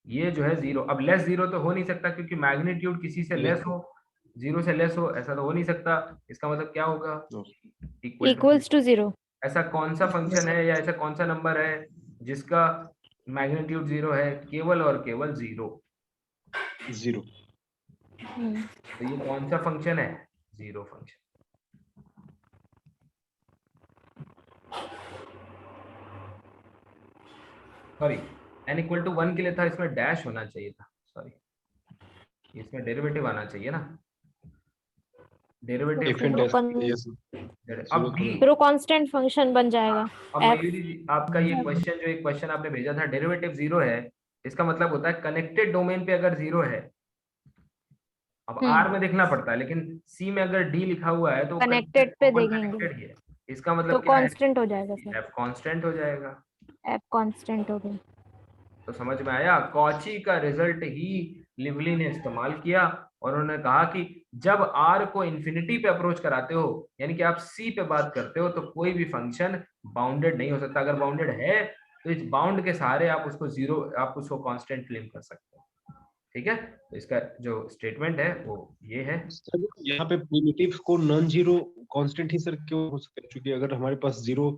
ये जो है 0, अब लेस 0 तो हो नहीं सकता क्योंकि मैग्नीट्यूड किसी से लेस हो, 0 से लेस हो, ऐसा तो हो नहीं सकता। इसका मतलब क्या होगा? Equals to 0। ऐसा कौन सा फंक्शन है या ऐसा कौन सा नंबर है जिसका मैग्नीट्यूड 0 है? केवल और केवल 0। 0। तो ये कौन सा फंक्शन है? 0 function. Sorry, n equal to 1 के लिए था, इसमें डैश होना चाहिए था, सॉरी इसमें डेरिवेटिव आना चाहिए ना, डेरिवेटिव। अब भी फिर वो कांस्टेंट फंक्शन बन जाएगा। अब मयूरी जी, आपका ये क्वेश्चन जो एक क्वेश्चन आपने भेजा था, डेरिवेटिव 0 है, इसका मतलब होता है कनेक्टेड डोमेन पे अगर 0 है, अब R में देखना पड़ता है, लेकिन C में अगर D लिखा हुआ है तो कनेक्टेड पे देखेंगे connected ही है। इसका मतलब तो क्या है? कांस्टेंट हो जाएगा सर, F कांस्टेंट हो जाएगा। f कांस्टेंट हो गया। तो समझ में आया? कॉची का रिजल्ट ही लिवली ने इस्तेमाल किया और उन्होंने कहा कि जब R को इन्फिनिटी पे अप्रोच कराते हो, यानी कि आप C पे बात करते हो, तो कोई भी फंक्शन बाउंडेड नहीं हो सकता। अगर बाउंडेड है तो इस बाउंड के सहारे आप उसको 0, आप उसको कांस्टेंट क्लेम कर सकते हो। ठीक है, तो इसका जो स्टेटमेंट है वो ये है। यहाँ पे प्रिमिटिव को नॉन जीरो कांस्टेंट ही सर क्यों हो सकता है? क्योंकि अगर हमारे पास जीरो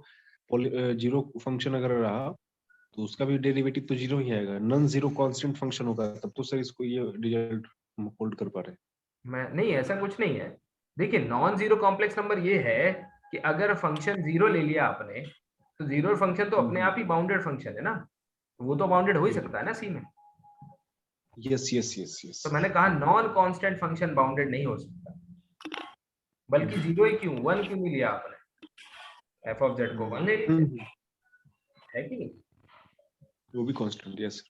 फंक्शन अगर रहा तो उसका भी डेरिवेटिव तो 0 ही आएगा। नॉन जीरो कांस्टेंट फंक्शन होगा तब तो सर इसको ये रिजल्ट हम होल्ड कर पा रहे हैं। मैं नहीं, ऐसा कुछ नहीं है। देखिए, नॉन जीरो कॉम्प्लेक्स नंबर ये है कि अगर फंक्शन 0 ले लिया आपने, तो 0 फंक्शन तो अपने आप ही बाउंडेड फंक्शन है ना, वो तो बाउंडेड हो ही सकता है ना सी में। Yes yes yes yes. तो मैंने कहा नॉन कांस्टेंट फंक्शन बाउंडेड नहीं हो सकता, बल्कि 0 ही क्यों, 1 क्यों नहीं लिया आपने? एफ ऑफ जेड को 1 ले लीजिए, है कि नहीं? वो भी कांस्टेंट, यस।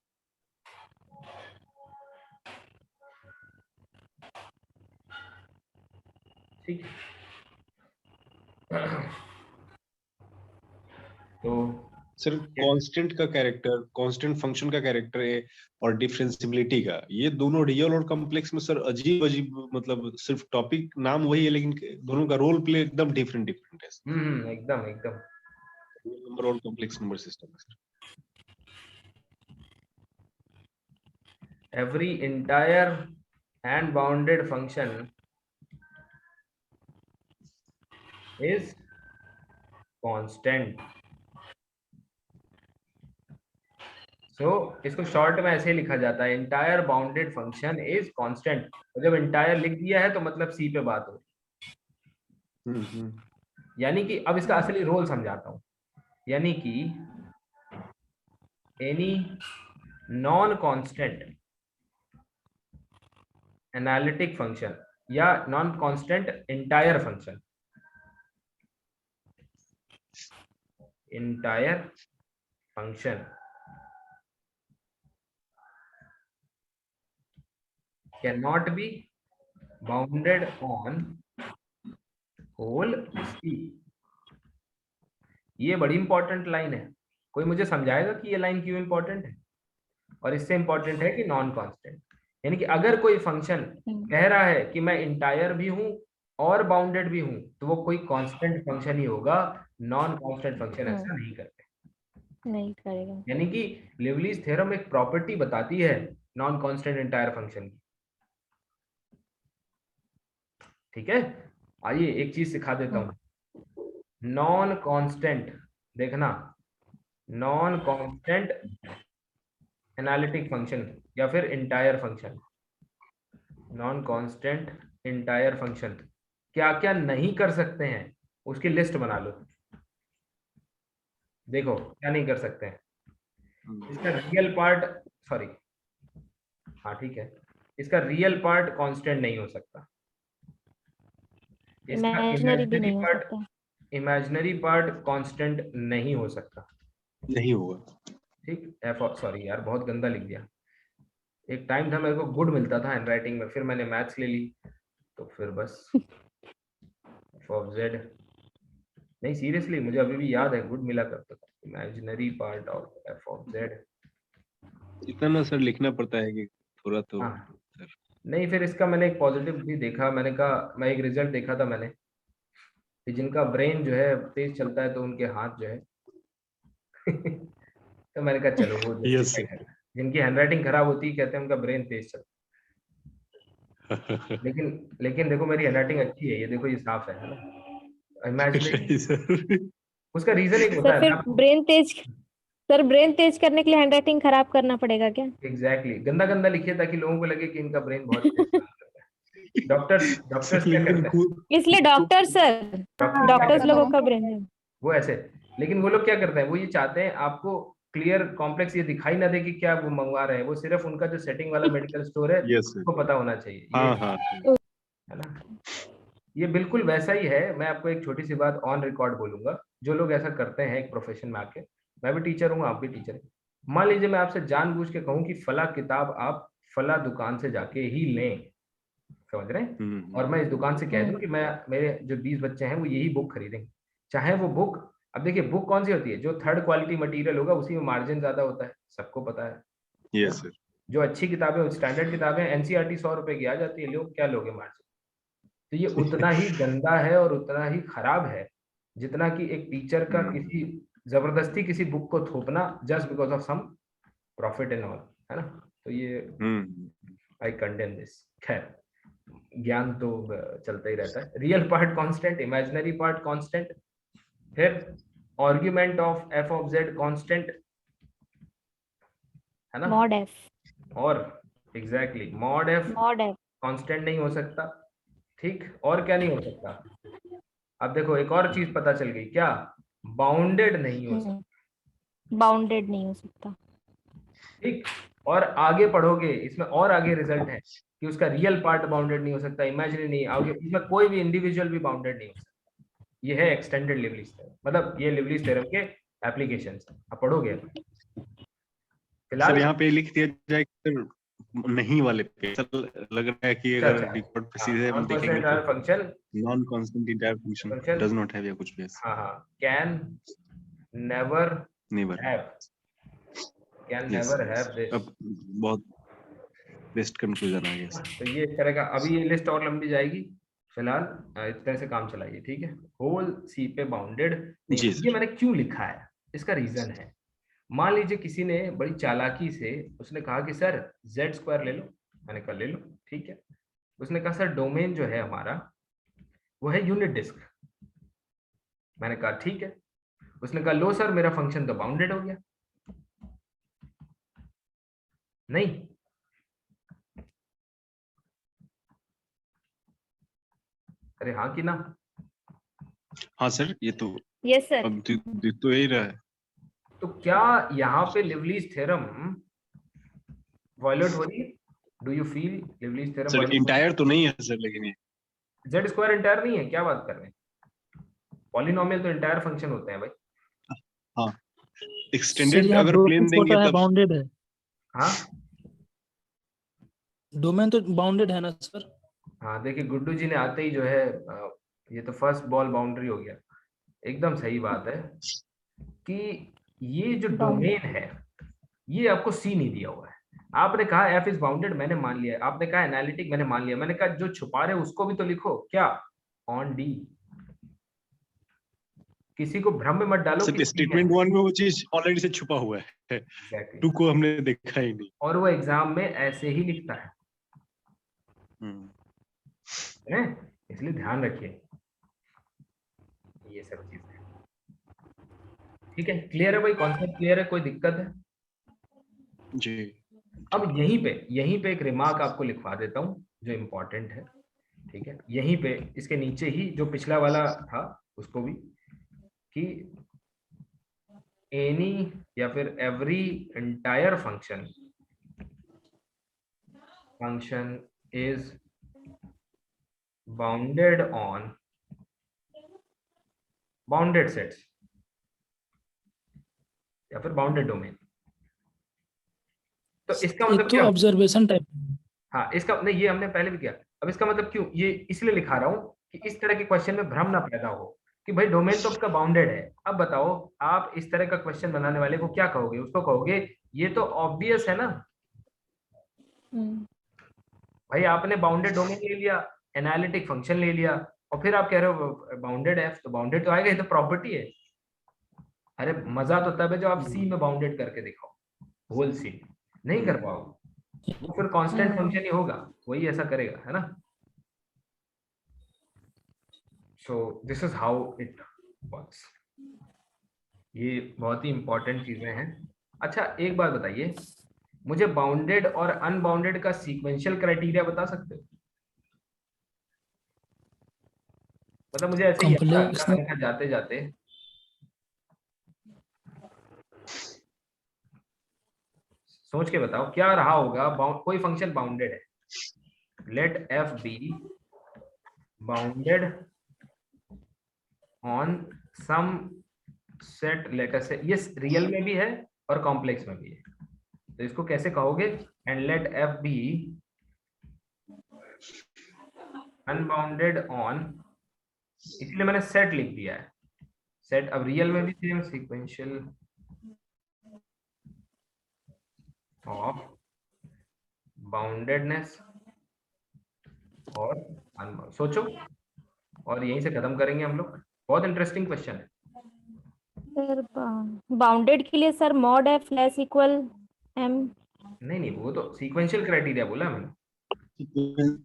ठीक। तो सर कांस्टेंट का कैरेक्टर, कांस्टेंट फंक्शन का कैरेक्टर है और डिफरेंशिएबिलिटी का, ये दोनों रियल और कॉम्प्लेक्स में सर अजीब अजीब, मतलब सिर्फ टॉपिक नाम वही है लेकिन दोनों का रोल प्ले एकदम डिफरेंट डिफरेंट है। एकदम एकदम नंबर और कॉम्प्लेक्स नंबर सिस्टम है। every entire and bounded function is constant। so इसको शॉर्ट में ऐसे लिखा जाता है, entire bounded function is constant। और जब entire लिख दिया है तो मतलब C पे बात हो रही है। यानी कि अब इसका असली रोल समझाता हूं, यानी कि any non constant analytic function या non constant entire function, entire function can not be bounded on whole C. ये बड़ी इंपॉर्टेंट लाइन है। कोई मुझे समझाएगा कि ये लाइन क्यों इंपॉर्टेंट है? और इससे इंपॉर्टेंट है कि नॉन कांस्टेंट, यानी कि अगर कोई फंक्शन कह रहा है कि मैं इंटायर भी हूं और बाउंडेड भी हूं, तो वो कोई कांस्टेंट फंक्शन ही होगा। नॉन कांस्टेंट फंक्शन ऐसा नहीं करते, नहीं करेगा। यानी कि लिवलीज थ्योरम एक प्रॉपर्टी बताती है नॉन कांस्टेंट इंटायर फंक्शन की। ठीक है, आइए एक चीज सिखा देता हूं। नॉन कांस्टेंट, देखना, नॉन कांस्टेंट एनालिटिक फंक्शन या फिर entire function, non constant entire function क्या क्या नहीं कर सकते हैं उसकी लिस्ट बना लो। देखो क्या नहीं कर सकते हैं। इसका रियल पार्ट, सॉरी हाँ ठीक है, इसका रियल पार्ट कांस्टेंट नहीं हो सकता, इसका इमेजिनरी भी इमेजिनरी नहीं हो पार्ट, सकता। इमेजिनरी पार्ट कांस्टेंट नहीं हो सकता। नहीं होगा। ठीक, एफ, सॉरी यार बहुत गंदा लिख दिया। एक टाइम था मेरे को गुड मिलता था हैंडराइटिंग में, फिर मैंने मैथ्स ले ली तो फिर बस एफ ऑफ जेड, नहीं सीरियसली मुझे अभी भी याद है गुड मिला करता था। Imaginary part of f of Z, इतना ना सर लिखना पड़ता है कि थोड़ा तो हाँ सर। नहीं, फिर इसका मैंने एक पॉजिटिव भी देखा, मैंने कहा मैं एक रिजल्ट देखा था मैंने कि जिनका ब्रेन जो है तेज चलता है तो उनके हाथ जो है तो मैंने कहा चलो वो यस justify है। जिनकी हैंडराइटिंग खराब होती है कहते हैं उनका ब्रेन तेज चलता है, लेकिन देखो मेरी हैंडराइटिंग अच्छी है, ये देखो ये साफ है ना, इमेजिनरी। सर उसका रीजन एक होता सर है, फिर मैं आपको ब्रेन तेज करने के लिए हैंडराइटिंग खराब करना पड़ेगा क्या? एग्जैक्टली गंदा गंदा लिखिए ताकि लोगों को लगे कि इनका ब्रेन बहुत तेज काम करता है। डॉक्टर्स सर क्या लेकिन करते हैं, इसलिए डॉक्टर सर, डॉक्टर्स क्या डॉक्टर्स करते लोगों हैं का ब्रेन है। वो ऐसे, लेकिन वो लोग क्या करते हैं, वो ये चाहते हैं आपको क्लियर कॉम्प्लेक्स ये दिखाई ना दे कि क्या वो मंगवा रहे हैं, वो सिर्फ उनका जो सेटिंग वाला मेडिकल स्टोर है यस सर। उसको पता होना चाहिए, ये हाँ हाँ है ना। ये बिल्कुल वैसा ही है। मैं आपको एक छोटी सी बात ऑन रिकॉर्ड बोलूंगा, जो लोग ऐसा करते हैं एक प्रोफेशन में आके, मैं भी टीचर हूँ, आप भी टीचर हैं, मान लीजिए मैं आपसे जानबूझ के कहूँ कि फला किताब आप फला दुकान से जाके ही लें, समझ रहे हैं, और मैं इस दुकान से कह दूं कि मैं मेरे जो 20 बच्चे हैं वो यही बुक खरीदेंगे, चाहे वो बुक, अब देखिए बुक कौन सी होती है, जो थर्ड क्वालिटी मटेरियल होगा उसी में मार्जिन ज्यादा होता है, सबको पता है। Yes sir. जो अच्छी किताबें, स्टैंडर्ड किताबें एनसीईआरटी 100 रुपए की आ जाती है, लोग क्या लोगे मार्जिन। तो ये उतना ही गंदा है और उतना ही खराब है जितना कि एक टीचर का किसी जबरदस्ती किसी बुक को थोपना just because of some profit and all, है ना। तो ये आई कंडेम दिस। खैर ज्ञान तो चलता ही रहता है। Real part constant, imaginary part constant, फिर argument of f of z constant, है ना। Mod f. और एग्जैक्टली मॉड एफ कांस्टेंट नहीं हो सकता, ठीक। और क्या नहीं हो सकता, अब देखो एक और चीज पता चल गई, क्या, बाउंडेड नहीं हो सकता, बाउंडेड नहीं हो सकता। ठीक। और आगे पढ़ोगे इसमें और आगे रिजल्ट है कि उसका रियल पार्ट बाउंडेड नहीं हो सकता, इमेजिनरी नहीं, आगे इसमें कोई भी इंडिविजुअल भी बाउंडेड नहीं हो सकता। ये है एक्सटेंडेड लिवलिस थ्योरम, मतलब ये लिवलिस थ्योरम के एप्लीकेशंस आप पढ़ोगे। फिलहाल सर यहाँ पे लिख दिया जाए सर नहीं वाले पे, ऐसा लग रहा है कि अगर रिकॉर्ड पे सीधे हम देखेंगे तो function non constant entire function does not have या कुछ भी ऐसा। हाँ can never never have, can never have this. अब बहुत बेस्ट कंक्लूजन आ गया सर। तो ये इस तरह का, अभी ये लिस्ट और लंबी जाएगी, फिलहाल इस तरह से काम चलाइए, ठीक है। होल सी पे बाउंडेड नहीं, ये मैंने क्यों लिखा है, इसका रीजन है, मान लीजिए किसी ने बड़ी चालाकी से उसने कहा कि सर जेड स्क्वायर ले लो, मैंने कहा ले लो, ठीक है। उसने कहा सर डोमेन जो है हमारा वो है यूनिट डिस्क, मैंने कहा ठीक है। उसने कहा लो सर मेरा फंक्शन तो बाउंडेड हो गया, नहीं, अरे हाँ कि ना। हाँ सर ये तो यस सर। अब दिख तो यही रहा है। तो क्या यहाँ पे लिवलीज थ्योरम वायलेट हो रही है, do you feel Liouville's theorem sir entire तो नहीं है सर, लेकिन ये जेड स्क्वायर इंटायर नहीं है, क्या बात कर रहे हैं, पॉलिनोमियल तो इंटायर फंक्शन होते हैं भाई। हाँ एक्सटेंडेड अगर प्लेन देंगे तब बाउंडेड है, हाँ डोमेन तो बाउंडेड है ना सर। हाँ देखिए गुड्डू जी ने आते ही जो है ये तो फर्स्ट बॉल बाउंड्री हो गया, एकदम सही बात है कि ये जो डोमेन है ये आपको सी नहीं दिया हुआ है। आपने कहा एफ इज बाउंडेड, मैंने मान लिया, आपने कहा एनालिटिक, मैंने मान लिया, मैंने कहा जो छुपा रहे उसको भी तो लिखो, क्या, ऑन डी। किसी को भ्रम में मत डालो सर स्टेटमेंट 1 में वो चीज ऑलरेडी से छुपा हुआ है, exactly. 2 को हमने देखा ही नहीं, और वो एग्जाम में ऐसे ही लिखता है, इसलिए ध्यान रखिए ये सब चीजें, ठीक है। क्लियर है भाई, कॉन्सेप्ट क्लियर है, कोई दिक्कत है जी। अब यहीं पे एक रिमार्क आपको लिखवा देता हूं जो इम्पोर्टेंट है, ठीक है। यहीं पे इसके नीचे ही जो पिछला वाला था उसको भी, कि एनी या फिर every entire function is bounded on bounded sets या फिर बाउंडेड डोमेन। तो इसका मतलब क्या, ऑब्जर्वेशन टाइप। हाँ इसका नहीं, ये हमने पहले भी किया। अब इसका मतलब क्यों, ये इसलिए लिखा रहा हूं कि इस तरह के क्वेश्चन में भ्रम ना पैदा हो कि भाई डोमेन तो आपका बाउंडेड है। अब बताओ आप इस तरह का क्वेश्चन बनाने वाले को क्या कहोगे, उसको कहोगे ये तो ऑब्वियस है ना हम्म, भाई, आपने बाउंडेड डोमेन ले लिया, एनालिटिक फंक्शन ले लिया, और फिर आप कह रहे हो बाउंडेड एफ, तो बाउंडेड तो आएगा, ये तो प्रॉपर्टी है। अरे मजा तो तब है जो आप सी में बाउंडेड करके दिखाओ, होल सी नहीं कर पाओगे, वो फिर कांस्टेंट फंक्शन ही होगा, वही ऐसा करेगा, है ना। So this is how it works. ये बहुत ही इंपॉर्टेंट चीजें हैं। अच्छा एक बात बताइए, मुझे बाउंडेड और अनबाउंडेड का सीक्वेंशियल क्राइटेरिया बता सकते हो? मतलब मुझे ऐसे ही कॉम्प्लेक्स याद जाते जाते सोच के बताओ क्या रहा होगा। कोई फंक्शन बाउंडेड है, let f be bounded on some set, later से ये रियल में भी है और कॉम्प्लेक्स में भी है, तो इसको कैसे कहोगे? And let f be unbounded on, इसलिए मैंने सेट लिख दिया है। सेट अब रियल में भी सेम, सीक्वेंशियल ऑफ बाउंडेडनेस और अनबाउंडेड। सोचो, और यहीं से खत्म करेंगे हम लोग। बहुत इंटरेस्टिंग क्वेश्चन है। सर बाउंडेड के लिए sir mod f less equal m. नहीं वो तो सीक्वेंशियल क्राइटेरिया बोला मैंने।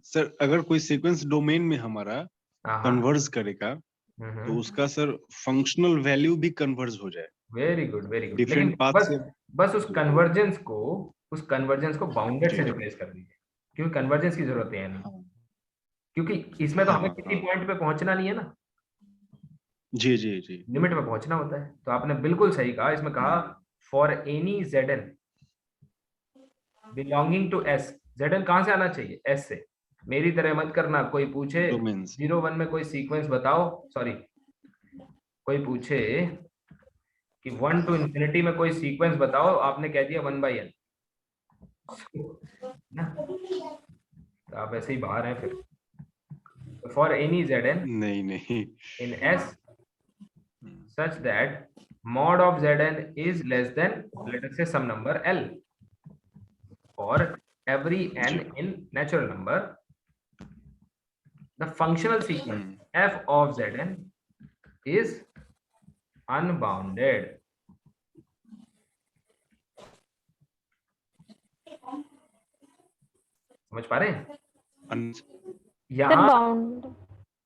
सर अगर कोई सीक्वेंस डोमेन में हमारा हाँ कन्वर्ज करेगा तो उसका सर फंक्शनल वैल्यू भी कन्वर्ज हो जाए वेरी गुड वेरी गुड। लेकिन डिफरेंट पाथ बस से। बस उस कन्वर्जेंस को बाउंडेड से रिप्लेस कर दीजिए, क्योंकि कन्वर्जेंस की जरूरत है नहीं, क्योंकि इसमें तो हमें किसी पॉइंट पे पहुंचना नहीं है ना, जी जी जी लिमिट में पहुंचना होता है। तो आपने बिल्कुल सही कहा, इसमें कहा for any Zn belonging to S, Zn कहां से आना चाहिए? S से। मेरी तरह मत करना, कोई पूछे डोमेन्स 0 1 में कोई सीक्वेंस बताओ, सॉरी कोई पूछे कि 1 to infinity में कोई सीक्वेंस बताओ, आपने कह दिया 1/n ना, तो आप ऐसे ही बाहर हैं फिर। फॉर एनी Zn नहीं in S such that mod of Zn is less than, let us say, some number L, or every n in natural number, the functional sequence f of Zn is unbounded. समझ पा रहे हैं? Sir यहाँ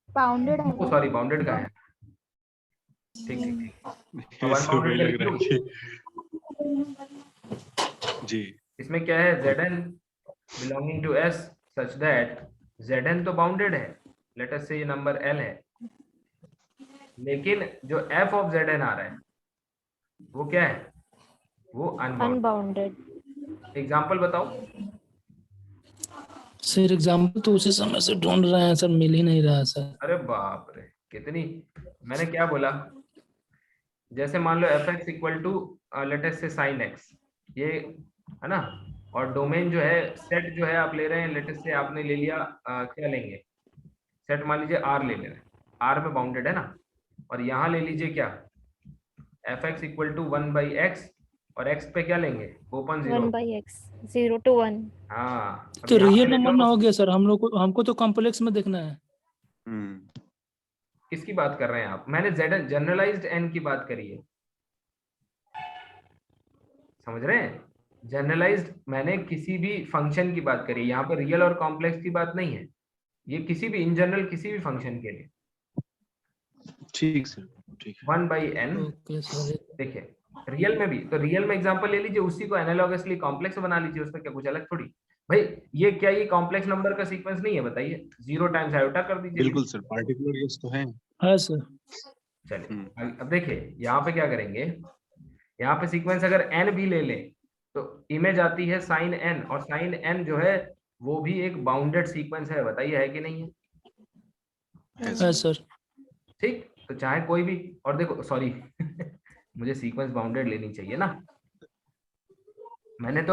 bounded है ना? Sorry bounded का है, ठीक ठीक ठीक। अब ऐसा unbounded लग का रहा लिख है लूं? जी इसमें क्या है? Zn belonging to S such that Zn तो बाउंडेड है, लेट अस से ये नंबर L है, लेकिन जो f of Zn आ रहा है वो क्या है? वो अनबाउंडेड। एग्जाम्पल बताओ। सर एग्जाम्पल तो उसी समय से ढूंढ रहे हैं सर, मिल ही नहीं रहा सर। अरे बाप रे, कितनी, मैंने क्या बोला? जैसे मान लो fx equal to let us say sin x, ये है ना, और डोमेन जो है, सेट जो है आप ले रहे हैं, लेट अस से आपने ले लिया क्या लेंगे? सेट मान लीजिए R ले ले रहे हैं, R में बाउंडेड है ना, और यहाँ ले लीजिए क्या? fx इक्वल टू 1/x, और x पे क्या लेंगे? ओपन 0। 1/x 0 to 1। हाँ, अब तो यहाँ रियल पे नंबर देखो, ना हो गया सर, हम लोग को, हमको तो कॉम्प्लेक्स में देखना है। किसकी बात कर रहे हैं आप? मैंने Zn जनरलाइज्ड n की बात करी है, समझ रहे हैं? जनरलाइज्ड मैंने किसी भी फंक्शन की बात करी है, यहाँ पे रियल और कॉम्प्लेक्स की बात नहीं है, ये किसी भी इन जनरल किसी भी फंक्शन के लिए ठीक सर ठीक है 1/n। Okay sir. देखिए रियल में भी, तो रियल में एग्जांपल ले लीजिए, उसी को एनालॉगसली कॉम्प्लेक्स बना लीजिए, उसमें क्या कुछ अलग थोड़ी भाई। ये क्या ये कॉम्प्लेक्स नंबर का सीक्वेंस नहीं है? बताइए, 0 टाइम्स आयोटा कर दीजिए। बिल्कुल सर पार्टिकुलर केस तो है हाँ सर। चलिए अब देखिए यहाँ पे क्या करेंगे, यहाँ पे सीक्वेंस अगर n भी ले लें तो इमेज आती है sin n, और sin n जो है वो भी एक बाउंडेड सीक्वेंस है, बताइए है कि नहीं है? हाँ सर। ठीक, तो चाहे कोई भी, और देखो सॉरी मुझे सीक्वेंस बाउंडेड लेनी चाहिए ना, मैं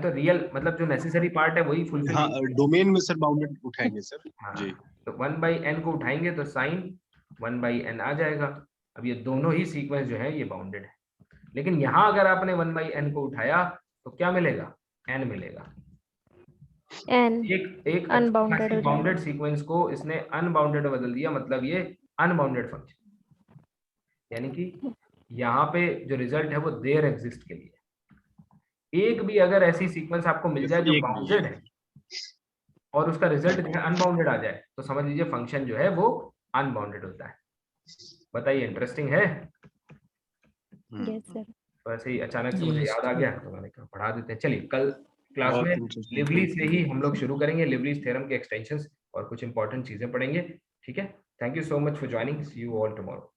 तो रियल मतलब जो नेसेसरी पार्ट है वही फुलफिल। हाँ डोमेन में सर बाउंडेड उठाएंगे सर जी। तो 1/n को उठाएंगे तो sin 1/n आ जाएगा। अब ये दोनों ही सीक्वेंस जो है ये बाउंडेड है, लेकिन यहाँ अगर आपने 1/n को उठाया तो क्या मिलेगा, n मिलेगा। n एक अनबाउंडेड हो जाएगा। बाउंडेड सीक्वेंस को इसने अनबाउंडेड बदल दिया, मतलब ये अनबाउंडेड फंक्शन, यानी कि यहाँ पे जो रिजल्ट है वो देयर एग्जिस्ट के लिए। एक भी अगर ऐसी सीक्वेंस आपको मिल जाए जो एक भी। बाउंडेड है और उसका रिजल्ट जो है अनबाउंडेड आ जाए, तो समझ लीजिए फंक्शन जो है वो अनबाउंडेड होता है। बताइए, इंटरेस्टिंग है? Yes sir. तो ऐसे ही अचानक से मुझे Yes, याद आ गया तो मैंने कहा पढ़ा देते हैं। चलिए कल क्लास बहुत में interesting लिवली topic से ही हम लोग शुरू करेंगे, लिवलीज थ्योरम के एक्सटेंशंस और कुछ इंपॉर्टेंट चीजें पढ़ेंगे। ठीक है, thank you so much for joining, see you all tomorrow.